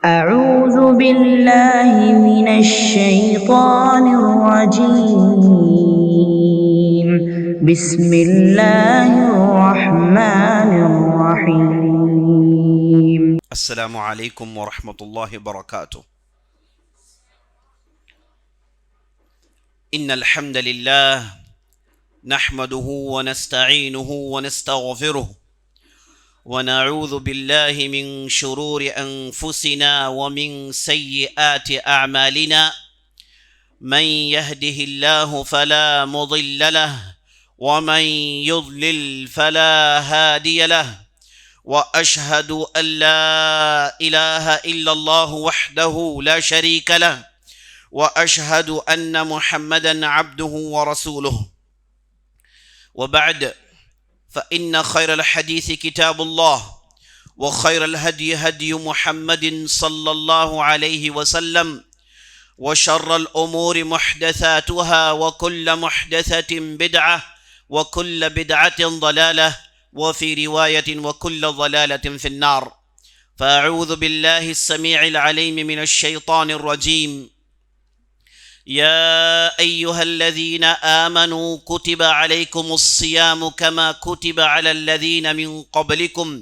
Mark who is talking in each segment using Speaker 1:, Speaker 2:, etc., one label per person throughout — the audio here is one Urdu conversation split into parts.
Speaker 1: أعوذ بالله من الشيطان الرجيم. بسم الله الرحمن الرحيم.
Speaker 2: السلام علیکم ورحمۃ اللہ وبرکاتہ۔ ان الحمد للہ نحمده ونستعینه ونستغفره ونعوذ باللہ من شرور انفسنا ومن سیئات اعمالنا من يهده الله فلا مضل له ومن يضلل فلا هادي له وأشهد أن لا إله إلا الله وحده لا شريك له وأشهد أن محمدا عبده ورسوله وبعد فإن خير الحديث كتاب الله وخير الهدي هدي محمد صلى الله عليه وسلم وشر الأمور محدثاتها وكل محدثة بدعة وكل بدعة ضلالة وفي رواية وكل ضلالة في النار. فأعوذ بالله السميع العليم من الشيطان الرجيم. يا أيها الذين آمنوا كتب عليكم الصيام كما كتب على الذين من قبلكم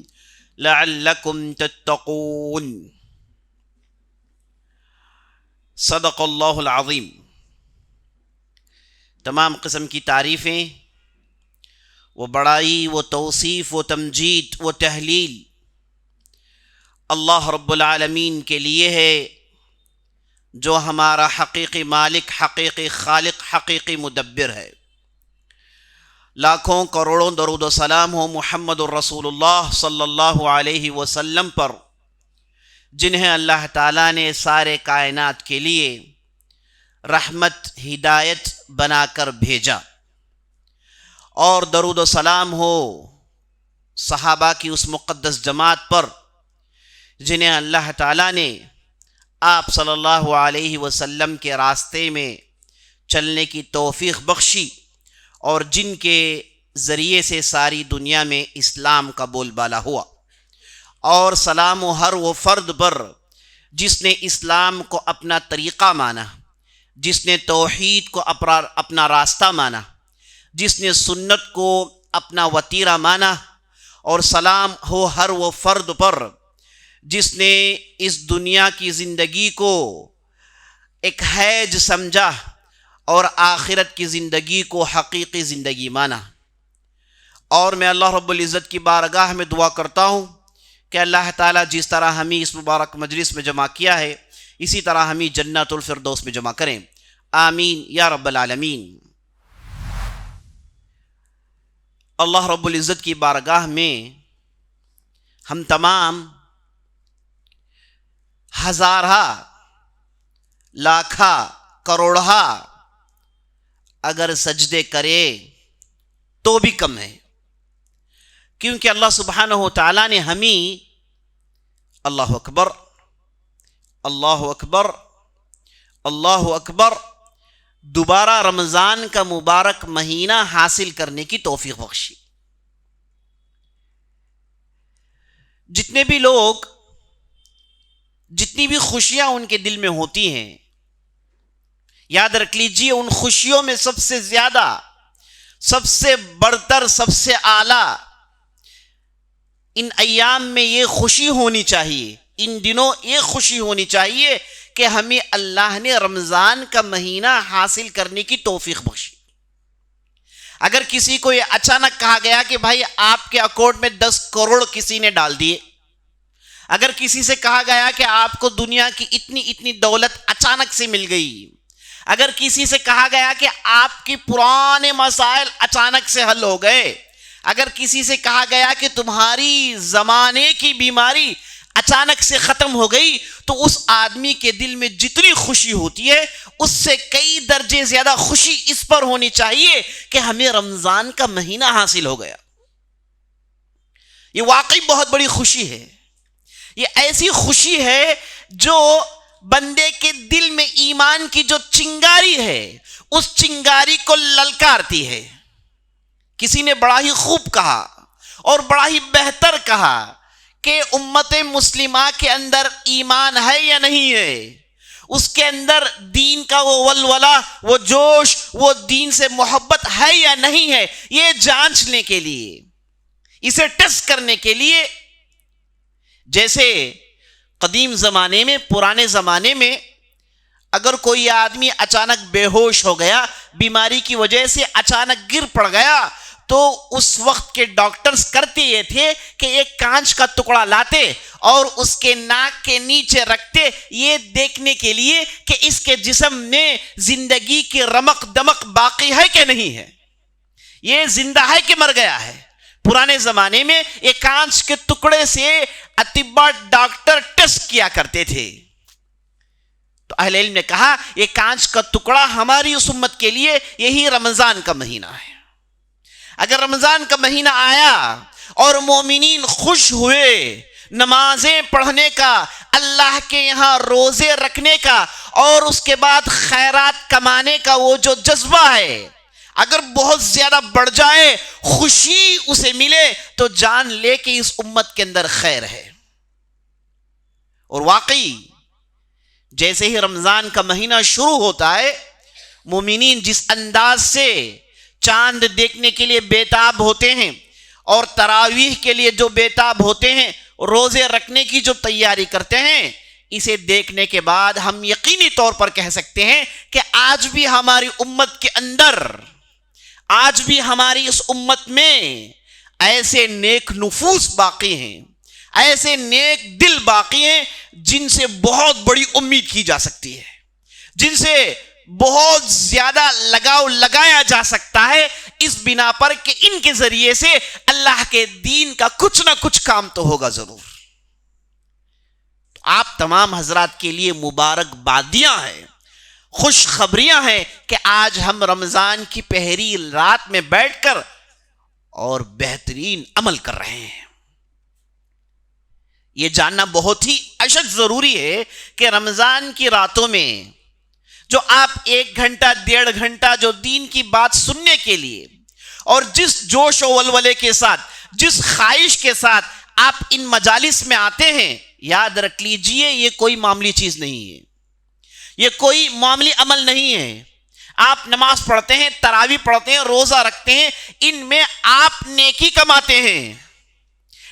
Speaker 2: لعلكم تتقون. صدق اللہ العظیم. تمام قسم کی تعریفیں، وہ بڑائی، وہ توصیف، وہ تمجید، وہ تحلیل اللہ رب العالمین کے لیے ہے، جو ہمارا حقیقی مالک، حقیقی خالق، حقیقی مدبر ہے۔ لاکھوں کروڑوں درود و سلام ہو محمد الرسول اللہ صلی اللہ علیہ وسلم پر، جنہیں اللہ تعالیٰ نے سارے کائنات کے لیے رحمت، ہدایت بنا کر بھیجا، اور درود و سلام ہو صحابہ کی اس مقدس جماعت پر جنہیں اللہ تعالیٰ نے آپ صلی اللہ علیہ وسلم کے راستے میں چلنے کی توفیق بخشی، اور جن کے ذریعے سے ساری دنیا میں اسلام کا بول بالا ہوا۔ اور سلام و ہر وہ فرد پر جس نے اسلام کو اپنا طریقہ مانا، جس نے توحید کو اپنا راستہ مانا، جس نے سنت کو اپنا وتیرہ مانا، اور سلام ہو ہر وہ فرد پر جس نے اس دنیا کی زندگی کو ایک حیج سمجھا اور آخرت کی زندگی کو حقیقی زندگی مانا۔ اور میں اللہ رب العزت کی بارگاہ میں دعا کرتا ہوں کہ اللہ تعالیٰ جس طرح ہمیں اس مبارک مجلس میں جمع کیا ہے، اسی طرح ہمیں جنت الفردوس میں جمع کریں، آمین یا رب العالمین۔ اللہ رب العزت کی بارگاہ میں ہم تمام ہزارہ، لاکھا، کروڑہ اگر سجدے کرے تو بھی کم ہے، کیونکہ اللہ سبحانہ و تعالیٰ نے ہمیں اللہ اکبر، اللہ اکبر، اللہ اکبر دوبارہ رمضان کا مبارک مہینہ حاصل کرنے کی توفیق بخشی۔ جتنے بھی لوگ، جتنی بھی خوشیاں ان کے دل میں ہوتی ہیں، یاد رکھ لیجئے ان خوشیوں میں سب سے زیادہ، سب سے بڑھتر، سب سے اعلیٰ ان ایام میں یہ خوشی ہونی چاہیے، ان دنوں یہ خوشی ہونی چاہیے کہ ہمیں اللہ نے رمضان کا مہینہ حاصل کرنے کی توفیق بخشی۔ اگر کسی کو یہ اچانک کہا گیا کہ بھائی آپ کے اکاؤنٹ میں 10 کروڑ کسی نے ڈال دیے، اگر کسی سے کہا گیا کہ آپ کو دنیا کی اتنی دولت اچانک سے مل گئی، اگر کسی سے کہا گیا کہ آپ کے پرانے مسائل اچانک سے حل ہو گئے، اگر کسی سے کہا گیا کہ تمہاری زمانے کی بیماری اچانک سے ختم ہو گئی، تو اس آدمی کے دل میں جتنی خوشی ہوتی ہے اس سے کئی درجے زیادہ خوشی اس پر ہونی چاہیے کہ ہمیں رمضان کا مہینہ حاصل ہو گیا۔ یہ واقعی بہت بڑی خوشی ہے، یہ ایسی خوشی ہے جو بندے کے دل میں ایمان کی جو چنگاری ہے اس چنگاری کو للکارتی ہے۔ کسی نے بڑا ہی خوب کہا اور بڑا ہی بہتر کہا کہ امت مسلمہ کے اندر ایمان ہے یا نہیں ہے، اس کے اندر دین کا وہ ولولہ، وہ جوش، وہ دین سے محبت ہے یا نہیں ہے، یہ جانچنے کے لیے، اسے ٹیسٹ کرنے کے لیے، جیسے قدیم زمانے میں، پرانے زمانے میں اگر کوئی آدمی اچانک بے ہوش ہو گیا، بیماری کی وجہ سے اچانک گر پڑ گیا، تو اس وقت کے ڈاکٹرز کرتے یہ تھے کہ ایک کانچ کا ٹکڑا لاتے اور اس کے ناک کے نیچے رکھتے، یہ دیکھنے کے لیے کہ اس کے جسم میں زندگی کی رمق دمق باقی ہے کہ نہیں ہے، یہ زندہ ہے کہ مر گیا ہے۔ پرانے زمانے میں ایک کانچ کے ٹکڑے سے اطباء ڈاکٹر ٹیسٹ کیا کرتے تھے۔ تو اہل علم نے کہا یہ کانچ کا ٹکڑا ہماری اس امت کے لیے یہی رمضان کا مہینہ ہے۔ اگر رمضان کا مہینہ آیا اور مومنین خوش ہوئے، نمازیں پڑھنے کا، اللہ کے یہاں روزے رکھنے کا، اور اس کے بعد خیرات کمانے کا وہ جو جذبہ ہے اگر بہت زیادہ بڑھ جائے، خوشی اسے ملے، تو جان لے کہ اس امت کے اندر خیر ہے۔ اور واقعی جیسے ہی رمضان کا مہینہ شروع ہوتا ہے، مومنین جس انداز سے چاند دیکھنے کے لیے بیتاب ہوتے ہیں اور تراویح کے لیے جو بیتاب ہوتے ہیں، روزے رکھنے کی جو تیاری کرتے ہیں، اسے دیکھنے کے بعد ہم یقینی طور پر کہہ سکتے ہیں کہ آج بھی ہماری امت کے اندر، آج بھی ہماری اس امت میں ایسے نیک نفوس باقی ہیں، ایسے نیک دل باقی ہیں جن سے بہت بڑی امید کی جا سکتی ہے، جن سے بہت زیادہ لگاؤ لگایا جا سکتا ہے، اس بنا پر کہ ان کے ذریعے سے اللہ کے دین کا کچھ نہ کچھ کام تو ہوگا ضرور۔ آپ تمام حضرات کے لیے مبارک بادیاں ہیں، خوش خبریاں ہیں کہ آج ہم رمضان کی پہلی رات میں بیٹھ کر اور بہترین عمل کر رہے ہیں۔ یہ جاننا بہت ہی اشد ضروری ہے کہ رمضان کی راتوں میں جو آپ 1 گھنٹہ 1.5 گھنٹہ جو دین کی بات سننے کے لیے اور جس جوش و ولولے کے ساتھ، جس خواہش کے ساتھ آپ ان مجالس میں آتے ہیں، یاد رکھ لیجئے یہ کوئی معمولی چیز نہیں ہے، یہ کوئی معمولی عمل نہیں ہے۔ آپ نماز پڑھتے ہیں، تراویح پڑھتے ہیں، روزہ رکھتے ہیں، ان میں آپ نیکی کماتے ہیں،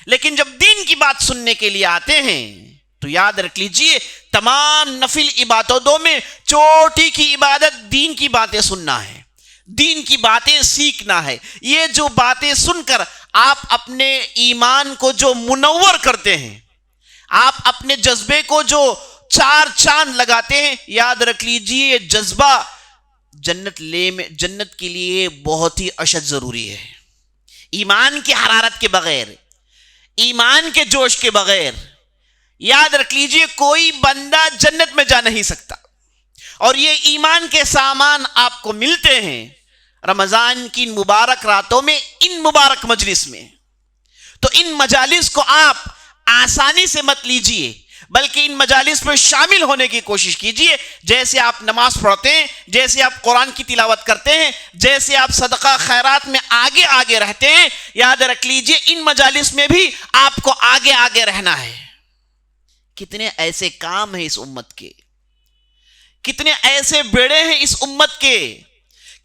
Speaker 2: لیکن جب دین کی بات سننے کے لیے آتے ہیں تو یاد رکھ لیجئے تمام نفل عبادتوں میں چوٹی کی عبادت دین کی باتیں سننا ہے، دین کی باتیں سیکھنا ہے۔ یہ جو باتیں سن کر آپ اپنے ایمان کو جو منور کرتے ہیں، آپ اپنے جذبے کو جو 4 چاند لگاتے ہیں، یاد رکھ لیجئے یہ جذبہ جنت کے لیے بہت ہی اشد ضروری ہے۔ ایمان کی حرارت کے بغیر، ایمان کے جوش کے بغیر، یاد رکھ لیجئے کوئی بندہ جنت میں جا نہیں سکتا۔ اور یہ ایمان کے سامان آپ کو ملتے ہیں رمضان کی ان مبارک راتوں میں، ان مبارک مجلس میں۔ تو ان مجالس کو آپ آسانی سے مت لیجئے، بلکہ ان مجالس میں شامل ہونے کی کوشش کیجئے۔ جیسے آپ نماز پڑھتے ہیں، جیسے آپ قرآن کی تلاوت کرتے ہیں، جیسے آپ صدقہ خیرات میں آگے آگے رہتے ہیں، یاد رکھ لیجئے ان مجالس میں بھی آپ کو آگے آگے رہنا ہے۔ کتنے ایسے کام ہیں اس امت کے، کتنے ایسے بیڑے ہیں اس امت کے،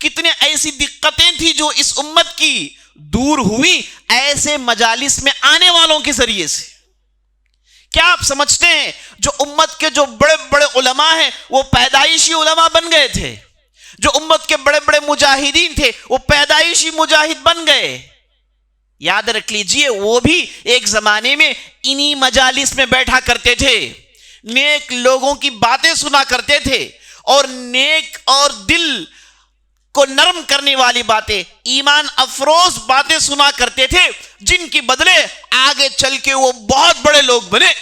Speaker 2: کتنے ایسی دقتیں تھی جو اس امت کی دور ہوئی ایسے مجالس میں آنے والوں کے ذریعے سے۔ کیا آپ سمجھتے ہیں جو امت کے جو بڑے بڑے علماء ہیں وہ پیدائشی علماء بن گئے تھے؟ جو امت کے بڑے بڑے مجاہدین تھے وہ پیدائشی مجاہد بن گئے؟ یاد رکھ لیجئے وہ بھی ایک زمانے میں انہی مجالس میں بیٹھا کرتے تھے، نیک لوگوں کی باتیں سنا کرتے تھے، اور نیک اور دل کو نرم کرنے والی باتیں، ایمان افروز باتیں سنا کرتے تھے، جن کی بدلے آگے چل کے وہ بہت بڑے لوگ بنے۔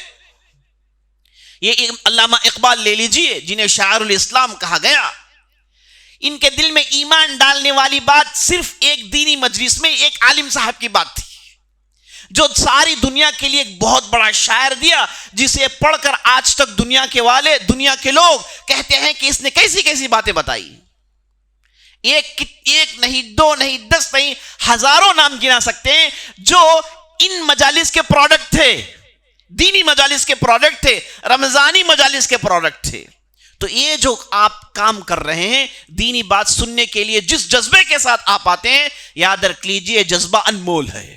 Speaker 2: یہ علامہ اقبال لے لیجئے جنہیں شاعر الاسلام کہا گیا، ان کے دل میں ایمان ڈالنے والی بات صرف ایک دینی مجلس میں ایک عالم صاحب کی بات تھی، جو ساری دنیا کے لیے ایک بہت بڑا شاعر دیا، جسے پڑھ کر آج تک دنیا کے لوگ کہتے ہیں کہ اس نے کیسی کیسی باتیں بتائی۔ ایک نہیں، 2 نہیں، 10 نہیں، ہزاروں نام گنا سکتے ہیں جو ان مجالس کے پروڈکٹ تھے، دینی مجالس کے پروڈکٹ تھے، رمضانی مجالس کے پروڈکٹ تھے۔ تو یہ جو آپ کام کر رہے ہیں، دینی بات سننے کے لیے جس جذبے کے ساتھ آپ آتے ہیں، یاد رکھ لیجئے جذبہ انمول ہے،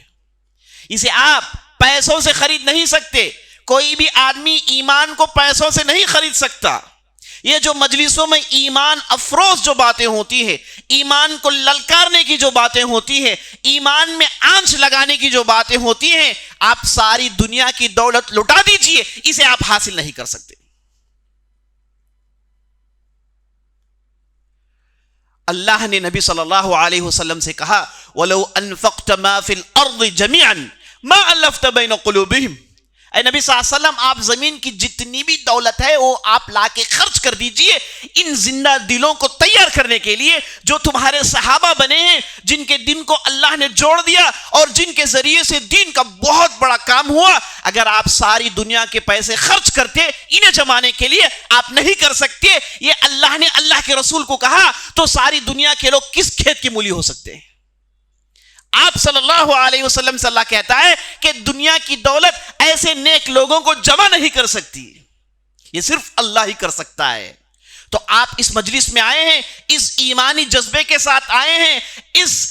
Speaker 2: اسے آپ پیسوں سے خرید نہیں سکتے۔ کوئی بھی آدمی ایمان کو پیسوں سے نہیں خرید سکتا۔ یہ جو مجلسوں میں ایمان افروز جو باتیں ہوتی ہیں، ایمان کو للکارنے کی جو باتیں ہوتی ہیں، ایمان میں آنچ لگانے کی جو باتیں ہوتی ہیں، آپ ساری دنیا کی دولت لٹا دیجئے، اسے آپ حاصل نہیں کر سکتے۔ اللہ نے نبی صلی اللہ علیہ وسلم سے کہا وَلَوْ أَنفَقْتَ مَا فِي الْأَرْضِ جَمِيعًا مَا أَلَّفْتَ بَيْنَ قُلُوبِهِمْ۔ اے نبی صلی اللہ علیہ وسلم، آپ زمین کی جتنی بھی دولت ہے وہ آپ لا کے خرچ کر دیجئے ان زندہ دلوں کو تیار کرنے کے لیے جو تمہارے صحابہ بنے ہیں، جن کے دن کو اللہ نے جوڑ دیا اور جن کے ذریعے سے دین کا بہت بڑا کام ہوا۔ اگر آپ ساری دنیا کے پیسے خرچ کرتے انہیں جمانے کے لیے، آپ نہیں کر سکتے۔ یہ اللہ نے اللہ کے رسول کو کہا تو ساری دنیا کے لوگ کس کھیت کی مولی ہو سکتے ہیں؟ آپ صلی اللہ علیہ وسلم سے اللہ کہتا ہے کہ دنیا کی دولت ایسے نیک لوگوں کو جمع نہیں کر سکتی، یہ صرف اللہ ہی کر سکتا ہے۔ تو آپ اس مجلس میں آئے ہیں، اس ایمانی جذبے کے ساتھ آئے ہیں، اس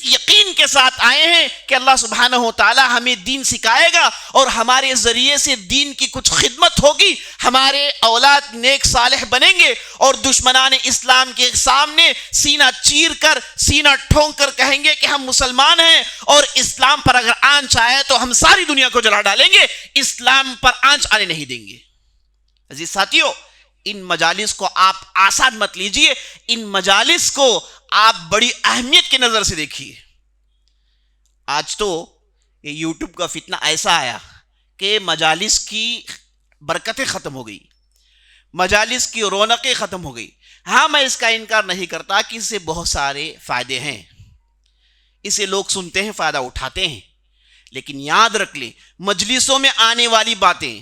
Speaker 2: یقین کے ساتھ آئے ہیں کہ اللہ سبحانہ و تعالی ہمیں دین سکھائے گا اور ہمارے ذریعے سے دین کی کچھ خدمت ہوگی، ہمارے اولاد نیک صالح بنیں گے اور دشمنان اسلام کے سامنے سینہ چیر کر، سینہ ٹھونک کر کہیں گے کہ ہم مسلمان ہیں اور اسلام پر اگر آنچ آئے تو ہم ساری دنیا کو جلا ڈالیں گے، اسلام پر آنچ آنے نہیں دیں گے۔ عزیز ساتھیو، ان مجالس کو آپ آسان مت لیجئے، ان مجالس کو آپ بڑی اہمیت کی نظر سے دیکھیے۔ آج تو یہ یوٹیوب کا فتنہ ایسا آیا کہ مجالس کی برکتیں ختم ہو گئی، مجالس کی رونقیں ختم ہو گئی۔ ہاں، میں اس کا انکار نہیں کرتا کہ اس سے بہت سارے فائدے ہیں، اسے لوگ سنتے ہیں، فائدہ اٹھاتے ہیں، لیکن یاد رکھ لیں مجلسوں میں آنے والی باتیں،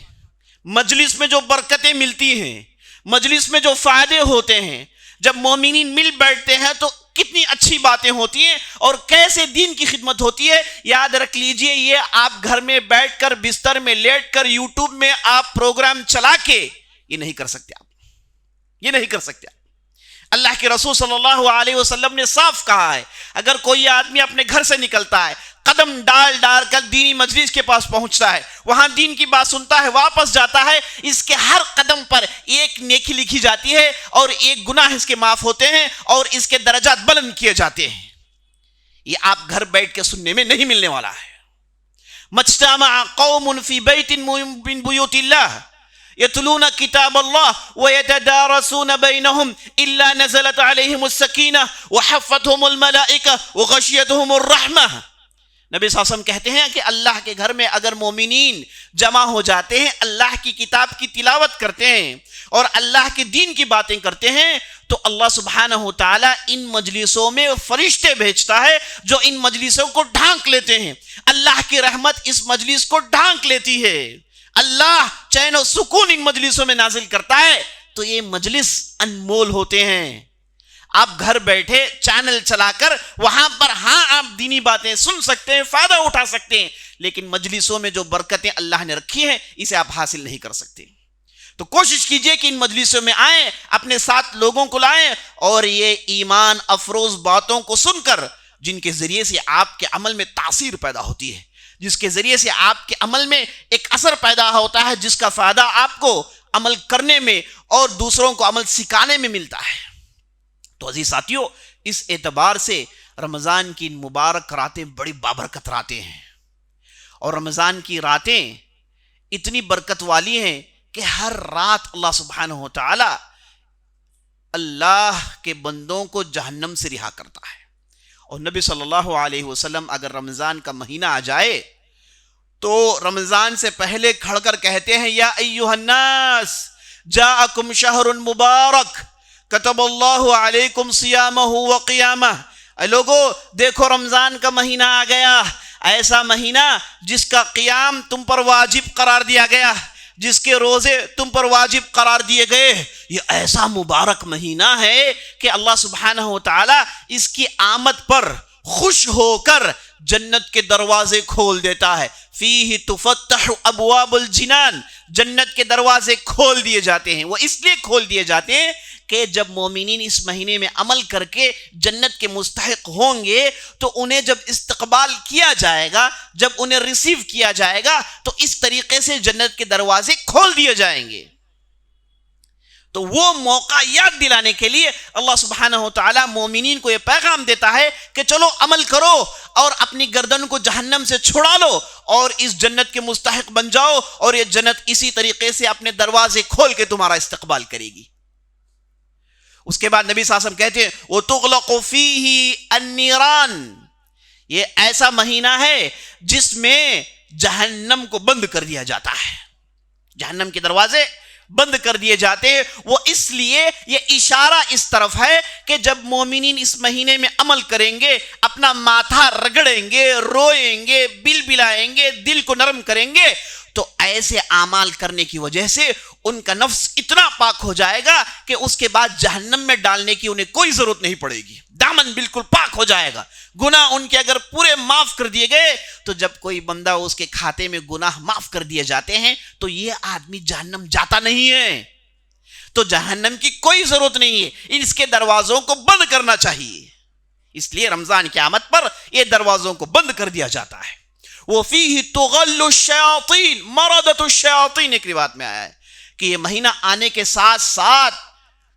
Speaker 2: مجلس میں جو برکتیں ملتی ہیں، مجلس میں جو فائدے ہوتے ہیں، جب مومنین مل بیٹھتے ہیں تو کتنی اچھی باتیں ہوتی ہیں اور کیسے دین کی خدمت ہوتی ہے۔ یاد رکھ لیجئے یہ آپ گھر میں بیٹھ کر بستر میں لیٹ کر یوٹیوب میں آپ پروگرام چلا کے یہ نہیں کر سکتے، آپ یہ نہیں کر سکتے۔ اللہ کے رسول صلی اللہ علیہ وسلم نے صاف کہا ہے، اگر کوئی آدمی اپنے گھر سے نکلتا ہے، قدم ڈال ڈال کر دینی مجلس کے پاس پہنچتا ہے، وہاں دین کی بات سنتا ہے، واپس جاتا ہے، اس کے ہر قدم پر ایک نیکی لکھی جاتی ہے اور ایک گناہ اس کے معاف ہوتے ہیں اور اس کے درجات بلند کیے جاتے ہیں۔ یہ آپ گھر بیٹھ کے سننے میں نہیں ملنے والا ہے۔ مجتمع قوم فی بیت من بیوت اللہ یتلون کتاب اللہ ویتدارسون بینہم الا نزلت علیہم السکینہ وحفتہم الملائکہ وغشیتہم الرحمہ۔ نبی صلی اللہ علیہ وسلم کہتے ہیں کہ اللہ کے گھر میں اگر مومنین جمع ہو جاتے ہیں، اللہ کی کتاب کی تلاوت کرتے ہیں اور اللہ کے دین کی باتیں کرتے ہیں، تو اللہ سبحانہ و تعالیٰ ان مجلسوں میں فرشتے بھیجتا ہے جو ان مجلسوں کو ڈھانک لیتے ہیں۔ اللہ کی رحمت اس مجلس کو ڈھانک لیتی ہے، اللہ چین و سکون ان مجلسوں میں نازل کرتا ہے۔ تو یہ مجلس انمول ہوتے ہیں۔ آپ گھر بیٹھے چینل چلا کر وہاں پر ہاں آپ دینی باتیں سن سکتے ہیں، فائدہ اٹھا سکتے ہیں، لیکن مجلسوں میں جو برکتیں اللہ نے رکھی ہیں اسے آپ حاصل نہیں کر سکتے۔ تو کوشش کیجئے کہ ان مجلسوں میں آئیں، اپنے ساتھ لوگوں کو لائیں اور یہ ایمان افروز باتوں کو سن کر، جن کے ذریعے سے آپ کے عمل میں تاثیر پیدا ہوتی ہے، جس کے ذریعے سے آپ کے عمل میں ایک اثر پیدا ہوتا ہے، جس کا فائدہ آپ کو عمل کرنے میں اور دوسروں کو عمل سکھانے میں ملتا ہے۔ تو عزیز ساتھیو، اس اعتبار سے رمضان کی مبارک راتیں بڑی بابرکت راتیں ہیں، اور رمضان کی راتیں اتنی برکت والی ہیں کہ ہر رات اللہ سبحانہ و تعالی اللہ کے بندوں کو جہنم سے رہا کرتا ہے۔ اور نبی صلی اللہ علیہ وسلم اگر رمضان کا مہینہ آ جائے تو رمضان سے پہلے کھڑ کر کہتے ہیں، یا ایھا الناس جاءکم شہر مبارک کتب اللہ علیکم صیامہ وقیامہ۔ اے لوگو، دیکھو رمضان کا مہینہ آ گیا، ایسا مہینہ جس کا قیام تم پر واجب قرار دیا گیا، جس کے روزے تم پر واجب قرار دیے گئے۔ یہ ایسا مبارک مہینہ ہے کہ اللہ سبحانہ و تعالی اس کی آمد پر خوش ہو کر جنت کے دروازے کھول دیتا ہے. فیہ تفتح ابواب الجنان، جنت کے دروازے کھول دیے جاتے ہیں. وہ اس لیے کھول دیے جاتے ہیں کہ جب مومنین اس مہینے میں عمل کر کے جنت کے مستحق ہوں گے تو انہیں جب استقبال کیا جائے گا، جب انہیں ریسیو کیا جائے گا تو اس طریقے سے جنت کے دروازے کھول دیے جائیں گے. تو وہ موقع یاد دلانے کے لیے اللہ سبحانہ و تعالی مومنین کو یہ پیغام دیتا ہے کہ چلو عمل کرو اور اپنی گردن کو جہنم سے چھڑا لو اور اس جنت کے مستحق بن جاؤ، اور یہ جنت اسی طریقے سے اپنے دروازے کھول کے تمہارا استقبال کرے گی. اس کے بعد نبی صلی اللہ علیہ وسلم کہتے ہیں وَتُغْلَقُ فِيهِ النِّيرَانِ، یہ ایسا مہینہ ہے جس میں جہنم کو بند کر دیا جاتا ہے، جہنم کے دروازے بند کر دیے جاتے ہیں. وہ اس لیے یہ اشارہ اس طرف ہے کہ جب مومنین اس مہینے میں عمل کریں گے، اپنا ماتھا رگڑیں گے، روئیں گے، بل بلائیں گے، دل کو نرم کریں گے، تو ایسے اعمال کرنے کی وجہ سے ان کا نفس اتنا پاک ہو جائے گا کہ اس کے بعد جہنم میں ڈالنے کی انہیں کوئی ضرورت نہیں پڑے گی. دامن بالکل پاک ہو جائے گا. گناہ ان کے اگر پورے معاف کر دیے گئے تو جب کوئی بندہ اس کے کھاتے میں گناہ معاف کر دیے جاتے ہیں تو یہ آدمی جہنم جاتا نہیں ہے. تو جہنم کی کوئی ضرورت نہیں ہے، اس کے دروازوں کو بند کرنا چاہیے. اس لیے رمضان کی آمد پر یہ دروازوں کو بند کر دیا جاتا ہے. وَفِيهِ تُغَلُّ الشَّيَاطِينَ مَرَدَةُ الشَّيَاطِينَ، ایک روایت میں آیا ہے کہ یہ مہینہ آنے کے ساتھ ساتھ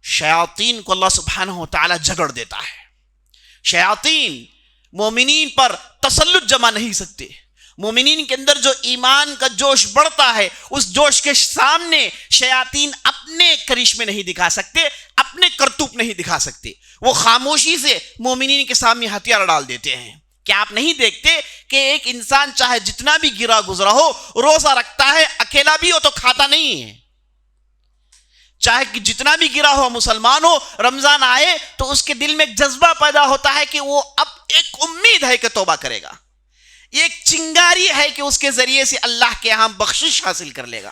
Speaker 2: شیاطین کو اللہ سبحانہ و تعالی جھگڑ دیتا ہے. شیاطین مومنین پر تسلط جما نہیں سکتے. مومنین کے اندر جو ایمان کا جوش بڑھتا ہے اس جوش کے سامنے شیاطین اپنے کرشمے نہیں دکھا سکتے، اپنے کرتوت نہیں دکھا سکتے. وہ خاموشی سے مومنین کے سامنے ہتھیار ڈال دیتے ہیں. کیا آپ نہیں دیکھتے کہ ایک انسان چاہے جتنا بھی گرا گزرا ہو، روزہ رکھتا ہے، اکیلا بھی ہو تو کھاتا نہیں ہے. چاہے کہ جتنا بھی گرا ہو، مسلمان ہو، رمضان آئے تو اس کے دل میں ایک جذبہ پیدا ہوتا ہے کہ وہ اب ایک امید ہے کہ توبہ کرے گا. یہ ایک چنگاری ہے کہ اس کے ذریعے سے اللہ کے ہاں بخشش حاصل کر لے گا.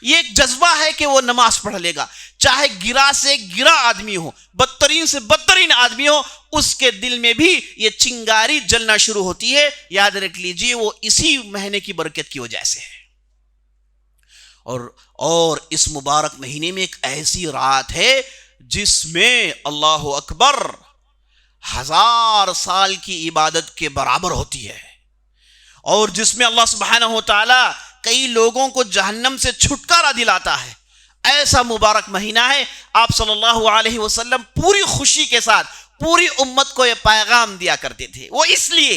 Speaker 2: یہ ایک جذبہ ہے کہ وہ نماز پڑھ لے گا. چاہے گرا سے گرا آدمی ہو، بدترین سے بدترین آدمی ہو، اس کے دل میں بھی یہ چنگاری جلنا شروع ہوتی ہے. یاد رکھ لیجئے وہ اسی مہینے کی برکت کی وجہ سے ہے. اور اس مبارک مہینے میں ایک ایسی رات ہے جس میں اللہ اکبر 1000 سال کی عبادت کے برابر ہوتی ہے، اور جس میں اللہ سبحانہ و تعالی کئی لوگوں کو جہنم سے چھٹکارا دلاتا ہے. ایسا مبارک مہینہ ہے. آپ صلی اللہ علیہ وسلم پوری خوشی کے ساتھ پوری امت کو یہ پیغام دیا کرتے تھے. وہ اس لیے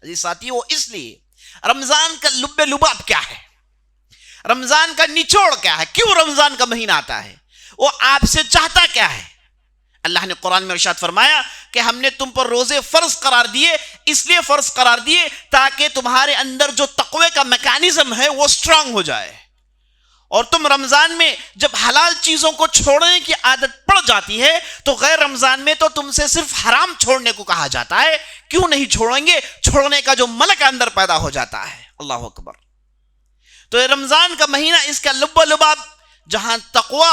Speaker 2: عزیز ساتھی، وہ اس لیے رمضان کا لب لباب کیا ہے، رمضان کا نچوڑ کیا ہے، کیوں رمضان کا مہینہ آتا ہے، وہ آپ سے چاہتا کیا ہے. اللہ نے قرآن میں ارشاد فرمایا کہ ہم نے تم پر روزے فرض قرار دیے، اس لیے فرض قرار دیے تاکہ تمہارے اندر جو تقوی کا میکانزم ہے وہ سٹرونگ ہو جائے. اور تم رمضان میں جب حلال چیزوں کو چھوڑنے کی عادت پڑ جاتی ہے تو غیر رمضان میں تو تم سے صرف حرام چھوڑنے کو کہا جاتا ہے. کیوں نہیں چھوڑیں گے؟ چھوڑنے کا جو ملک اندر پیدا ہو جاتا ہے. اللہ اکبر. تو یہ رمضان کا مہینہ، اس کا لب و لباب جہاں تقوی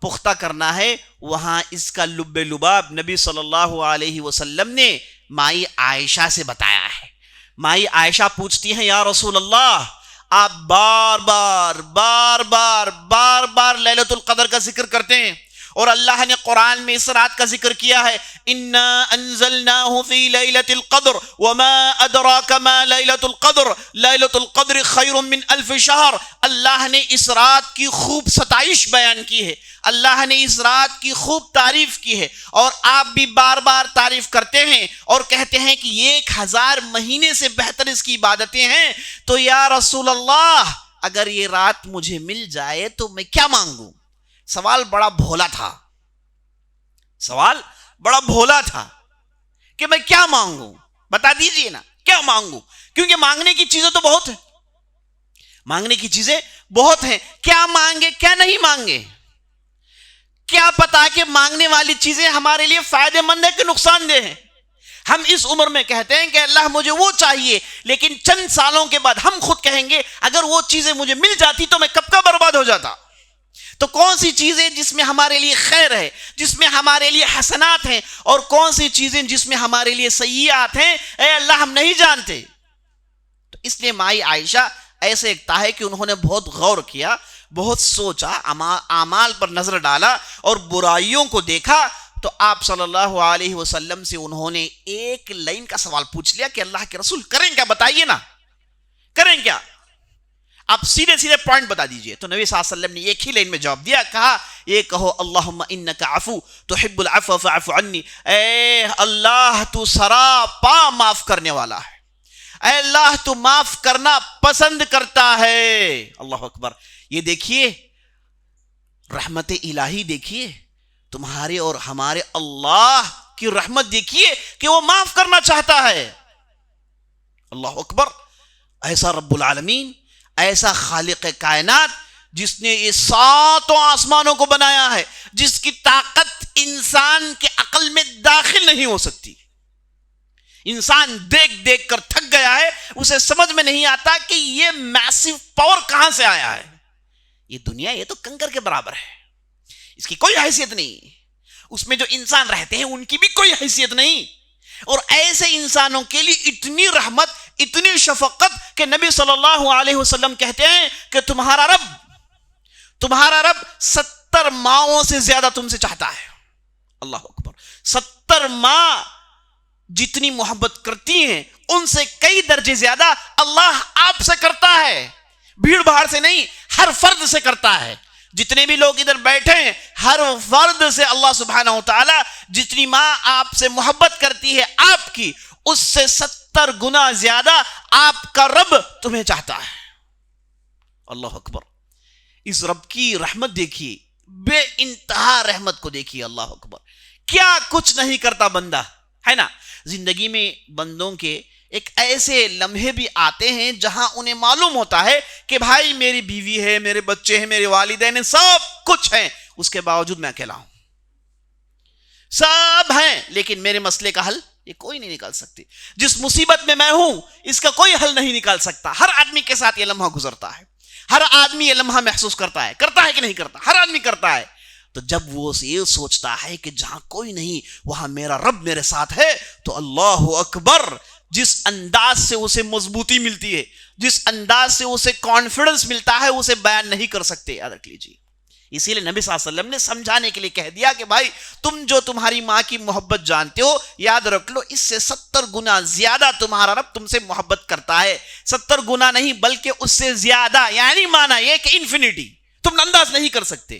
Speaker 2: پختہ کرنا ہے وہاں اس کا لب لباب نبی صلی اللہ علیہ وسلم نے مائی عائشہ سے بتایا ہے. مائی عائشہ پوچھتی ہیں یا رسول اللہ، آپ بار بار لیلۃ القدر کا ذکر کرتے ہیں، اور اللہ نے قرآن میں اس رات کا ذکر کیا ہے انا انزلناه في ليلة القدر وما ادراك ما ليلة القدر ليلة القدر خير من 1000 شهر. اللہ نے اس رات کی خوب ستائش بیان کی ہے، اللہ نے اس رات کی خوب تعریف کی ہے، اور آپ بھی بار بار تعریف کرتے ہیں اور کہتے ہیں کہ 1000 مہینے سے بہتر اس کی عبادتیں ہیں. تو یا رسول اللہ اگر یہ رات مجھے مل جائے تو میں کیا مانگوں؟ سوال بڑا بھولا تھا، سوال بڑا بھولا تھا کہ میں کیا مانگوں، بتا دیجئے نا کیا مانگوں، کیونکہ مانگنے کی چیزیں تو بہت ہیں، مانگنے کی چیزیں بہت ہیں. کیا مانگے کیا نہیں مانگے، کیا پتا کہ مانگنے والی چیزیں ہمارے لیے فائدہ مند ہے کہ نقصان دہ ہیں. ہم اس عمر میں کہتے ہیں کہ اللہ مجھے وہ چاہیے، لیکن چند سالوں کے بعد ہم خود کہیں گے اگر وہ چیزیں مجھے مل جاتی تو میں کب کا برباد ہو جاتا. تو کون سی چیزیں جس میں ہمارے لیے خیر ہے، جس میں ہمارے لیے حسنات ہیں، اور کون سی چیزیں جس میں ہمارے لیے سیئات ہیں، اے اللہ ہم نہیں جانتے. تو اس لیے مائی عائشہ ایسے ایکتا ہے کہ انہوں نے بہت غور کیا، بہت سوچا، اعمال پر نظر ڈالا اور برائیوں کو دیکھا. تو آپ صلی اللہ علیہ وسلم سے انہوں نے ایک لائن کا سوال پوچھ لیا کہ اللہ کے رسول کریں کیا، بتائیے نا، کریں کیا، آپ سیدھے سیدھے پوائنٹ بتا دیجئے. تو نبی صلی اللہ علیہ وسلم نے ایک ہی لائن میں جواب دیا، کہا یہ کہو اللہم انک عفو تحب العفو فاعف عنی، اے اللہ تو سراپا معاف کرنے والا ہے، اے اللہ تو معاف کرنا پسند کرتا ہے. اللہ اکبر. یہ دیکھیے رحمت الہی، دیکھیے تمہارے اور ہمارے اللہ کی رحمت، دیکھیے کہ وہ معاف کرنا چاہتا ہے. اللہ اکبر. ایسا رب العالمین، ایسا خالق کائنات جس نے یہ ساتوں آسمانوں کو بنایا ہے، جس کی طاقت انسان کے عقل میں داخل نہیں ہو سکتی. انسان دیکھ دیکھ کر تھک گیا ہے، اسے سمجھ میں نہیں آتا کہ یہ میسیو پاور کہاں سے آیا ہے. یہ دنیا یہ تو کنکر کے برابر ہے، اس کی کوئی حیثیت نہیں. اس میں جو انسان رہتے ہیں ان کی بھی کوئی حیثیت نہیں. اور ایسے انسانوں کے لیے اتنی رحمت، اتنی شفقت کہ نبی صلی اللہ علیہ وسلم کہتے ہیں کہ تمہارا رب 70 ماؤں سے زیادہ تم سے چاہتا ہے. اللہ اکبر. 70 ماں جتنی محبت کرتی ہیں ان سے کئی درجے زیادہ اللہ آپ سے کرتا ہے. بھیڑ بھاڑ سے نہیں، ہر فرد سے کرتا ہے. جتنے بھی لوگ ادھر بیٹھے ہیں، ہر فرد سے اللہ سبحانہ وتعالی جتنی ماں آپ سے محبت کرتی ہے آپ کی، اس سے 70 گنا زیادہ آپ کا رب تمہیں چاہتا ہے. اللہ اکبر. اس رب کی رحمت دیکھیے، بے انتہا رحمت کو دیکھیے. اللہ اکبر. کیا کچھ نہیں کرتا بندہ، ہے نا. زندگی میں بندوں کے ایک ایسے لمحے بھی آتے ہیں جہاں انہیں معلوم ہوتا ہے کہ بھائی میری بیوی ہے، میرے بچے ہیں، میرے والدین ہیں، سب کچھ ہیں، اس کے باوجود میں اکیلا ہوں. سب ہیں لیکن میرے مسئلے کا حل یہ کوئی نہیں نکال سکتی. جس مصیبت میں ہوں اس کا کوئی حل نہیں نکال سکتا. ہر آدمی کے ساتھ یہ لمحہ گزرتا ہے، ہر آدمی یہ لمحہ محسوس کرتا ہے کہ نہیں کرتا، ہر آدمی کرتا ہے. تو جب وہ یہ سوچتا ہے کہ جہاں کوئی نہیں وہاں میرا رب میرے ساتھ ہے، تو اللہ اکبر، جس انداز سے اسے مضبوطی ملتی ہے، جس انداز سے اسے کانفیڈنس ملتا ہے، اسے بیان نہیں کر سکتے. یاد رکھ لیجیے. اسی لیے نبی صلی اللہ علیہ وسلم نے سمجھانے کے لیے کہہ دیا کہ بھائی تم جو تمہاری ماں کی محبت جانتے ہو، یاد رکھ لو اس سے 70 گنا زیادہ تمہارا رب تم سے محبت کرتا ہے. 70 گنا نہیں بلکہ اس سے زیادہ. یعنی مانا یہ کہ انفینٹی. تم انداز نہیں کر سکتے.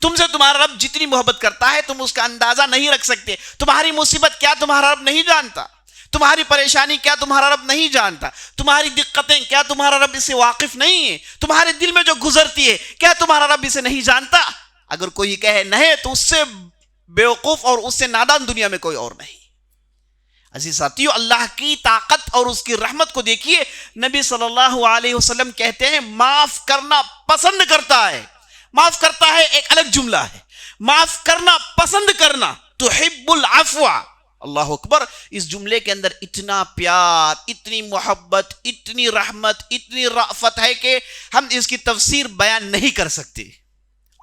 Speaker 2: تم سے تمہارا رب جتنی محبت کرتا ہے تم اس کا اندازہ نہیں رکھ سکتے. تمہاری مصیبت کیا تمہارا رب نہیں جانتا؟ تمہاری پریشانی کیا تمہارا رب نہیں جانتا؟ تمہاری دقتیں کیا تمہارا رب اس سے واقف نہیں ہے؟ تمہارے دل میں جو گزرتی ہے کیا تمہارا رب اسے نہیں جانتا؟ اگر کوئی کہے نہیں تو اس سے بیوقوف اور اس سے نادان دنیا میں کوئی اور نہیں. عزیز ساتھیو، اللہ کی طاقت اور اس کی رحمت کو دیکھیے. نبی صلی اللہ علیہ وسلم کہتے ہیں معاف کرنا پسند کرتا ہے. معاف کرتا ہے ایک الگ جملہ ہے، معاف کرنا پسند کرنا. تحب العفو. اللہ اکبر. اس جملے کے اندر اتنا پیار، اتنی محبت، اتنی رحمت، اتنی رأفت ہے کہ ہم اس کی تفسیر بیان نہیں کر سکتے.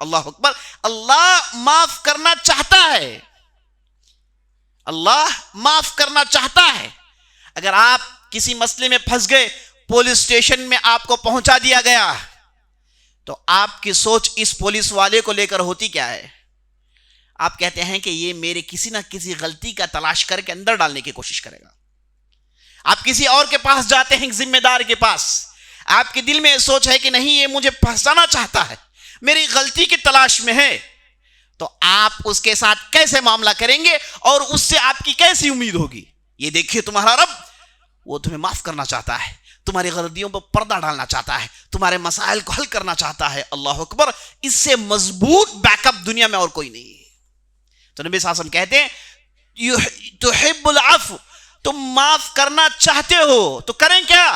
Speaker 2: اللہ اکبر. اللہ معاف کرنا چاہتا ہے. اللہ معاف کرنا چاہتا ہے. اگر آپ کسی مسئلے میں پھنس گئے، پولیس اسٹیشن میں آپ کو پہنچا دیا گیا، تو آپ کی سوچ اس پولیس والے کو لے کر ہوتی کیا ہے؟ آپ کہتے ہیں کہ یہ میرے کسی نہ کسی غلطی کا تلاش کر کے اندر ڈالنے کی کوشش کرے گا. آپ کسی اور کے پاس جاتے ہیں، ذمہ دار کے پاس. آپ کے دل میں یہ سوچ ہے کہ نہیں یہ مجھے پھنسانا چاہتا ہے، میری غلطی کی تلاش میں ہے. تو آپ اس کے ساتھ کیسے معاملہ کریں گے اور اس سے آپ کی کیسی امید ہوگی؟ یہ دیکھیے تمہارا رب وہ تمہیں معاف کرنا چاہتا ہے، تمہاری غلطیوں پر پردہ ڈالنا چاہتا ہے، تمہارے مسائل کو حل کرنا چاہتا ہے. اللہ اکبر. اس سے مضبوط بیک اپ دنیا میں اور کوئی نہیں. تو نبی صلی اللہ علیہ وسلم کہتے ہیں تحب العفو، تم معاف کرنا چاہتے ہو تو کریں کیا؟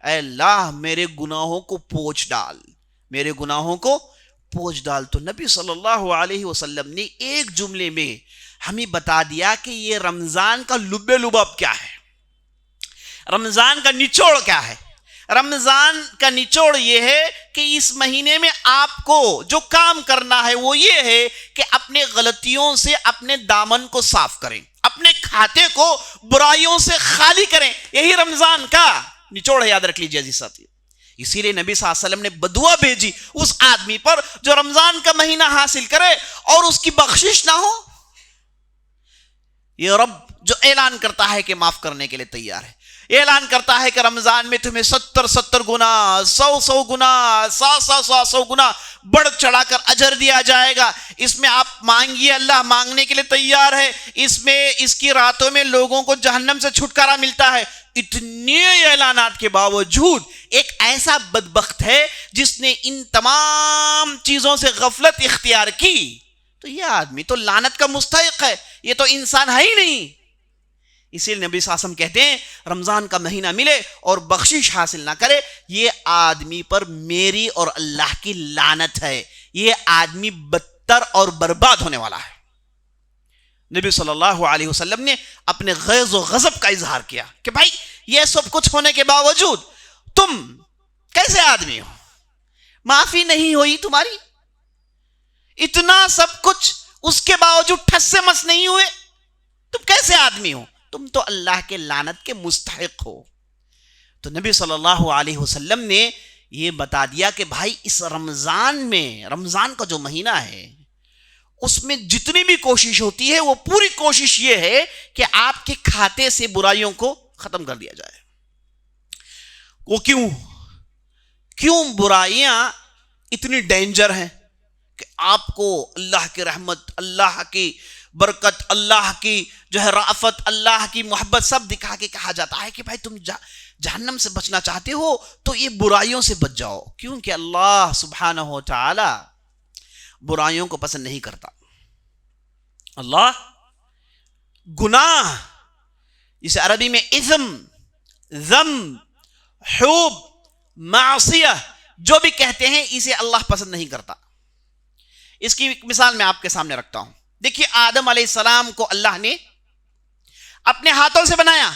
Speaker 2: اے اللہ میرے گناہوں کو پوچھ ڈال، میرے گناہوں کو پوچھ ڈال. تو نبی صلی اللہ علیہ وسلم نے ایک جملے میں ہمیں بتا دیا کہ یہ رمضان کا لب لباب کیا ہے، رمضان کا نچوڑ کیا ہے، رمضان کا نچوڑ یہ ہے کہ اس مہینے میں آپ کو جو کام کرنا ہے وہ یہ ہے کہ اپنے غلطیوں سے اپنے دامن کو صاف کریں، اپنے کھاتے کو برائیوں سے خالی کریں. یہی رمضان کا نچوڑ ہے، یاد رکھ لیجیے عزیز ساتھی. اسی لیے نبی صلی اللہ علیہ وسلم نے بدعا بھیجی اس آدمی پر جو رمضان کا مہینہ حاصل کرے اور اس کی بخشش نہ ہو. یہ رب جو اعلان کرتا ہے کہ معاف کرنے کے لیے تیار ہے، اعلان کرتا ہے کہ رمضان میں تمہیں 70 گنا، 100 گنا، 100 گنا بڑھ چڑھا کر اجر دیا جائے گا. اس میں آپ مانگیے، اللہ مانگنے کے لیے تیار ہے. اس میں اس کی راتوں میں لوگوں کو جہنم سے چھٹکارا ملتا ہے. اتنے اعلانات کے باوجود ایک ایسا بدبخت ہے جس نے ان تمام چیزوں سے غفلت اختیار کی، تو یہ آدمی تو لعنت کا مستحق ہے، یہ تو انسان ہے ہی نہیں. اسی لیے نبی صلی اللہ علیہ وسلم کہتے ہیں رمضان کا مہینہ ملے اور بخشش حاصل نہ کرے، یہ آدمی پر میری اور اللہ کی لعنت ہے، یہ آدمی بدتر اور برباد ہونے والا ہے. نبی صلی اللہ علیہ وسلم نے اپنے غیظ و غضب کا اظہار کیا کہ بھائی یہ سب کچھ ہونے کے باوجود تم کیسے آدمی ہو؟ معافی نہیں ہوئی تمہاری؟ اتنا سب کچھ اس کے باوجود ٹھس سے مس نہیں ہوئے؟ تم کیسے آدمی ہو؟ تم تو اللہ کے لعنت کے مستحق ہو. تو نبی صلی اللہ علیہ وسلم نے یہ بتا دیا کہ بھائی اس رمضان میں، رمضان کا جو مہینہ ہے اس میں جتنی بھی کوشش ہوتی ہے وہ پوری کوشش یہ ہے کہ آپ کے کھاتے سے برائیوں کو ختم کر دیا جائے. وہ کیوں برائیاں اتنی ڈینجر ہیں کہ آپ کو اللہ کی رحمت، اللہ کی برکت، اللہ کی جو ہے رافت، اللہ کی محبت سب دکھا کے کہا جاتا ہے کہ بھائی تم جہنم سے بچنا چاہتے ہو تو یہ برائیوں سے بچ جاؤ، کیونکہ اللہ سبحانہ و تعالی برائیوں کو پسند نہیں کرتا. اللہ گناہ، جسے عربی میں اثم، ذنب، حوب، معصیہ جو بھی کہتے ہیں، اسے اللہ پسند نہیں کرتا. اس کی ایک مثال میں آپ کے سامنے رکھتا ہوں. دیکھیے آدم علیہ السلام کو اللہ نے اپنے ہاتھوں سے بنایا.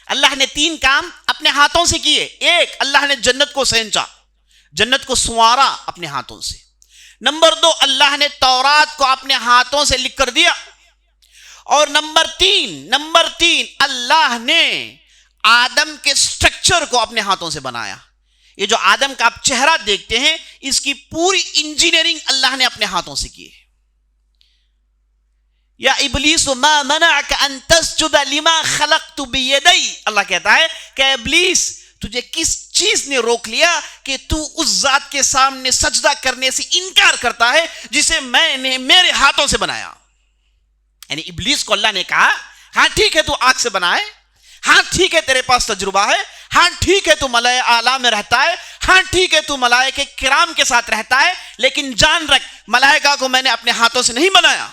Speaker 2: اللہ نے 3 کام اپنے ہاتھوں سے کیے. ایک، اللہ نے جنت کو سینچا، جنت کو سنوارا اپنے ہاتھوں سے. نمبر 2، اللہ نے تورات کو اپنے ہاتھوں سے لکھ کر دیا. اور نمبر تین اللہ نے آدم کے سٹرکچر کو اپنے ہاتھوں سے بنایا. یہ جو آدم کا آپ چہرہ دیکھتے ہیں اس کی پوری انجینئرنگ اللہ نے اپنے ہاتھوں سے کی ہے. یا ابلیس ما منعک ان تسجد لما خلقت بیدی، اللہ کہتا ہے کہ ابلیس تجھے کس چیز نے روک لیا کہ تو اس ذات کے سامنے سجدہ کرنے سے انکار کرتا ہے جسے میں نے میرے ہاتھوں سے بنایا. یعنی ابلیس کو اللہ نے کہا ہاں ٹھیک ہے تو آگ سے بنائے، ہاں ٹھیک ہے تیرے پاس تجربہ ہے، ہاں ٹھیک ہے تو ملائے اعلیٰ میں رہتا ہے، ہاں ٹھیک ہے تو ملائکہ کرام کے ساتھ رہتا ہے، لیکن جان رکھ ملائکہ کو میں نے اپنے ہاتھوں سے نہیں بنایا،